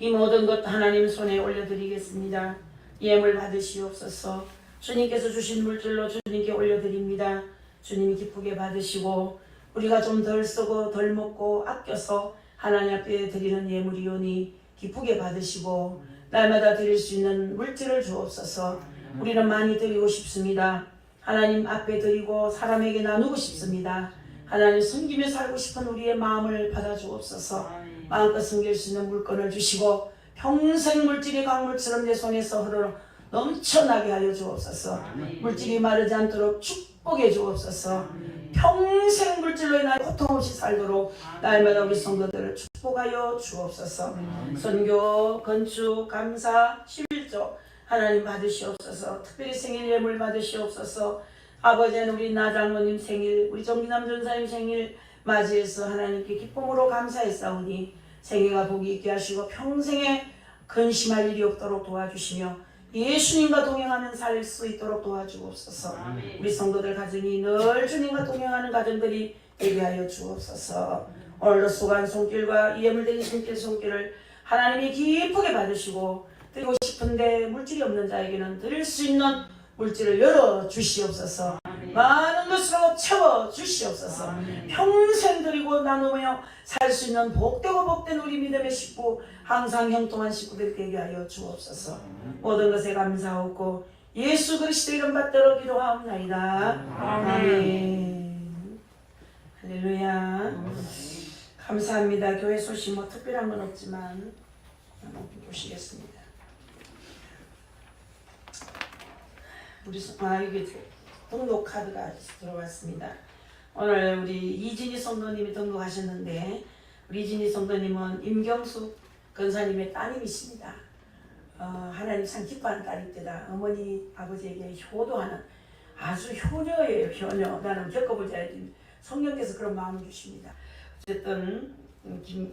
이 모든 것 하나님 손에 올려드리겠습니다. 예물 받으시옵소서. 주님께서 주신 물질로 주님께 올려드립니다. 주님이 기쁘게 받으시고 우리가 좀 덜 쓰고 덜 먹고 아껴서 하나님 앞에 드리는 예물이오니 기쁘게 받으시고 날마다 드릴 수 있는 물질을 주옵소서. 우리는 많이 드리고 싶습니다. 하나님 앞에 드리고 사람에게 나누고 싶습니다. 하나님 섬기며 살고 싶은 우리의 마음을 받아주옵소서. 마음껏 섬길 수 있는 물건을 주시고 평생 물질이 강물처럼 내 손에서 흘러 넘쳐나게 하여 주옵소서. 물질이 마르지 않도록 축복해 주옵소서. 평생 물질로 인하여 고통 없이 살도록 날마다 우리 성도들을 축복하여 주옵소서. 선교, 건축, 감사, 11조 하나님 받으시옵소서. 특별히 생일 예물 받으시옵소서. 아버지는 우리 나장로님 생일, 우리 정기남 전사님 생일 맞이해서 하나님께 기쁨으로 감사했사오니 생애가 복이 있게 하시고 평생에 근심할 일이 없도록 도와주시며 예수님과 동행하면 살 수 있도록 도와주옵소서. 우리 성도들 가정이 늘 주님과 동행하는 가정들이 되게 하여 주옵소서. 오늘도 수고한 손길과 예물된 손길 손길을 하나님이 기쁘게 받으시고 드리고 싶은데 물질이 없는 자에게는 드릴 수 있는 물질을 열어 주시옵소서. 많은 것으로 채워 주시옵소서. 평생 드리고 나누며 살 수 있는 복되고 복된 우리 믿음의 식구, 항상 형통한 식구들이 되게 하여 주옵소서. 모든 것에 감사하고 예수 그리스도 이름 받들어 기도하옵나이다. 아멘. 할렐루야. 감사합니다. 교회 소식 뭐 특별한 건 없지만 보시겠습니다. 우리 이게 등록 카드가 들어왔습니다. 오늘 우리 이진희 성도님이 등록하셨는데 우리 이진희 성도님은 임경숙 권사님의 따님이십니다. 하나님 참 기뻐하는 딸일 때다. 어머니 아버지에게 효도하는 아주 효녀예요. 효녀. 나는 겪어보지 않았지. 성령께서 그런 마음을 주십니다. 어쨌든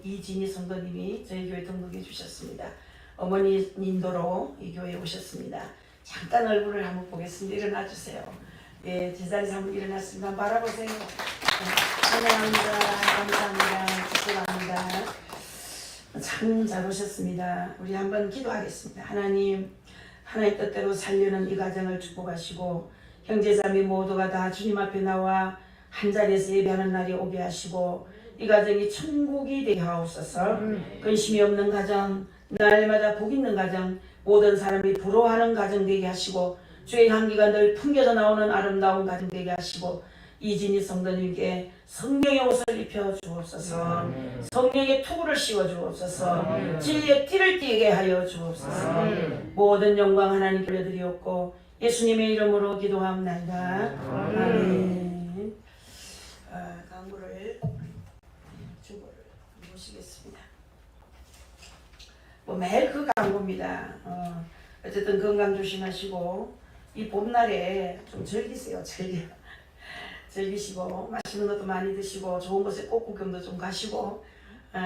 이진희 성도님이 저희 교회 등록해 주셨습니다. 어머니 인도로 이 교회에 오셨습니다. 잠깐 얼굴을 한번 보겠습니다. 일어나 주세요. 예, 제자리에서 한번 일어났습니다. 바라보세요. 감사합니다. 축복합니다. 참 잘 오셨습니다. 우리 한번 기도하겠습니다. 하나님 뜻대로 살려는 이 가정을 축복하시고 형제자매 모두가 다 주님 앞에 나와 한자리에서 예배하는 날이 오게 하시고 이 가정이 천국이 되게 하옵소서. 근심이 없는 가정, 날마다 복 있는 가정, 모든 사람이 부러워하는 가정 되게 하시고 주의 향기가 늘 풍겨져 나오는 아름다운 가정 되게 하시고 이진희 성도님께 성령의 옷을 입혀 주옵소서. 성령의 투구를 씌워 주옵소서. 진리의 띠를 띠게 하여 주옵소서. 모든 영광 하나님께 올려드리옵고 예수님의 이름으로 기도하옵나이다. 아멘. 강구를 주보를 모시겠습니다. 뭐 매일 그 광고입니다. 어쨌든 건강 조심하시고 이 봄날에 좀 즐기세요. 즐기시고 맛있는 것도 많이 드시고 좋은 곳에 꽃 구경도 좀 가시고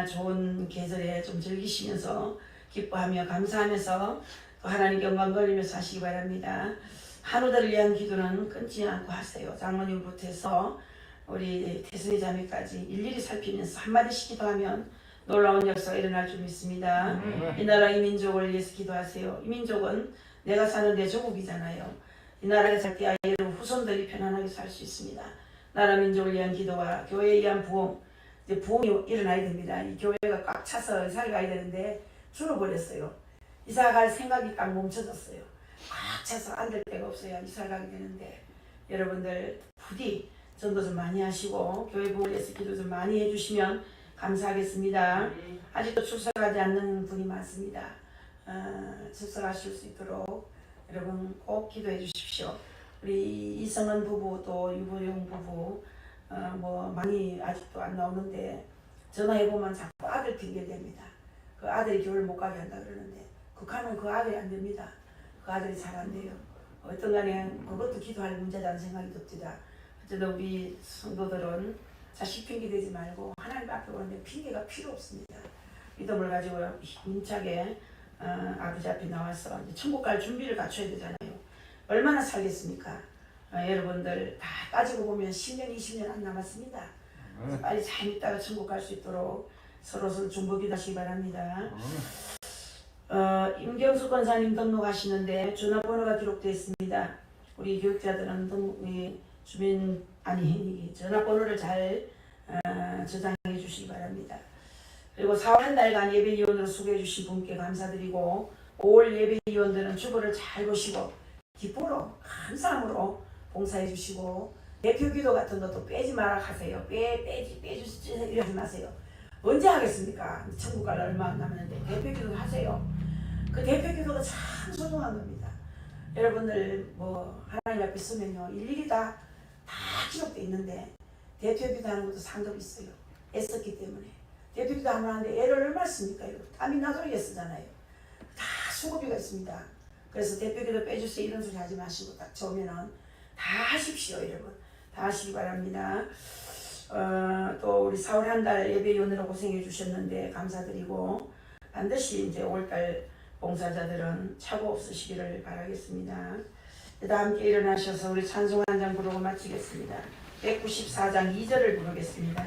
좋은 계절에 좀 즐기시면서 기뻐하며 감사하면서 또 하나님 영광 돌리면서 하시기 바랍니다. 한우들을 위한 기도는 끊지 않고 하세요. 장모님부터 해서 우리 태순이 자매까지 일일이 살피면서 한마디씩 기도하면 놀라운 역사가 일어날 줄 믿습니다. 이 나라 이 민족을 위해서 기도하세요. 이 민족은 내가 사는 내 조국이잖아요. 이 나라에 살 때 아이들 후손들이 편안하게 살 수 있습니다. 나라 민족을 위한 기도와 교회에 의한 부흥, 이제 부흥이 일어나야 됩니다. 이 교회가 꽉 차서 이사를 가야 되는데 줄어버렸어요. 이사 갈 생각이 딱 멈춰졌어요. 꽉 차서 앉을 데가 없어야 이사 가게 되는데 여러분들 부디 전도 좀 많이 하시고 교회 부흥을 위해서 기도 좀 많이 해주시면 감사하겠습니다. 아직도 출석하지 않는 분이 많습니다. 출석하실 수 있도록 여러분 꼭 기도해 주십시오. 우리 이성은 부부 또 유보용 부부 뭐 많이 아직도 안 나오는데 전화해보면 자꾸 아들 핑계 댑니다. 그 아들이 교회를 못 가게 한다 그러는데 극한은 그 아들이 안 됩니다. 그 아들이 잘 안 돼요. 어떤 간에 그것도 기도할 문제라는 생각이 듭니다. 어쨌든 우리 성도들은 자식 핑계 대지 말고 하나님 앞에 오는데 핑계가 필요 없습니다. 믿음을 가지고 힘차게 아버지 앞에 나와서 이제 천국 갈 준비를 갖춰야 되잖아요. 얼마나 살겠습니까? 여러분들 다 따지고 보면 10년, 20년 안 남았습니다. 빨리 잘 있다가 천국 갈 수 있도록 서로 중보기도 하시기 바랍니다. 임경수 권사님 등록하시는데 전화번호가 기록되어 있습니다. 우리 교육자들은 주민 전화번호를 잘 저장해 주시기 바랍니다. 그리고 4월 한 달간 예배위원으로 소개해 주신 분께 감사드리고 5월 예배위원들은 주보를 잘 보시고 기쁨으로 큰 사람으로 봉사해 주시고 대표기도 같은 것도 빼지 마라 하세요. 빼주시지 이러지 마세요. 언제 하겠습니까? 천국 갈 얼마 안 남았는데 대표기도 하세요. 그 대표기도가 참 소중한 겁니다. 여러분들 하나님 앞에 쓰면요 일일이 다 기록돼 있는데 대표기도 하는 것도 상급이 있어요. 애썼기 때문에 대표기도 하는데 애를 얼마나 씁니까? 땀이 나도록 쓰잖아요. 다 수고비가 있습니다. 그래서 대표기도 빼주세요 이런 소리 하지 마시고 딱 좋으면은 다 하십시오. 여러분 다 하시기 바랍니다. 또 우리 4월 한 달 예배위원으로 고생해 주셨는데 감사드리고 반드시 이제 5월달 봉사자들은 착오 없으시기를 바라겠습니다. 다 함께 일어나셔서 우리 찬송 한 장 부르고 마치겠습니다. 194장 2절을 부르겠습니다.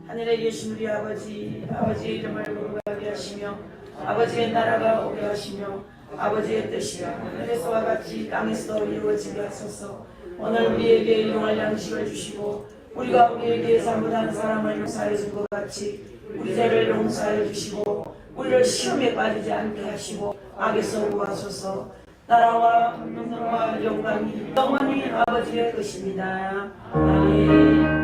하늘에 계신 우리 아버지의 이름을 거룩하게 하시며 아버지의 나라가 오게 하시며 아버지의 뜻이 하늘에서와 같이 땅에서도 이루어지게 하소서. 오늘 우리에게 일용할 양식을 주시고 우리가 우리에게 잘못한 사람을 용서해 준 것 같이 우리 죄를 용서해 주시고 우리를 시험에 빠지지 않게 하시고 악에서 구하소서. 나라와 능력과 영광이 영원히 아버지의 것입니다. 아멘.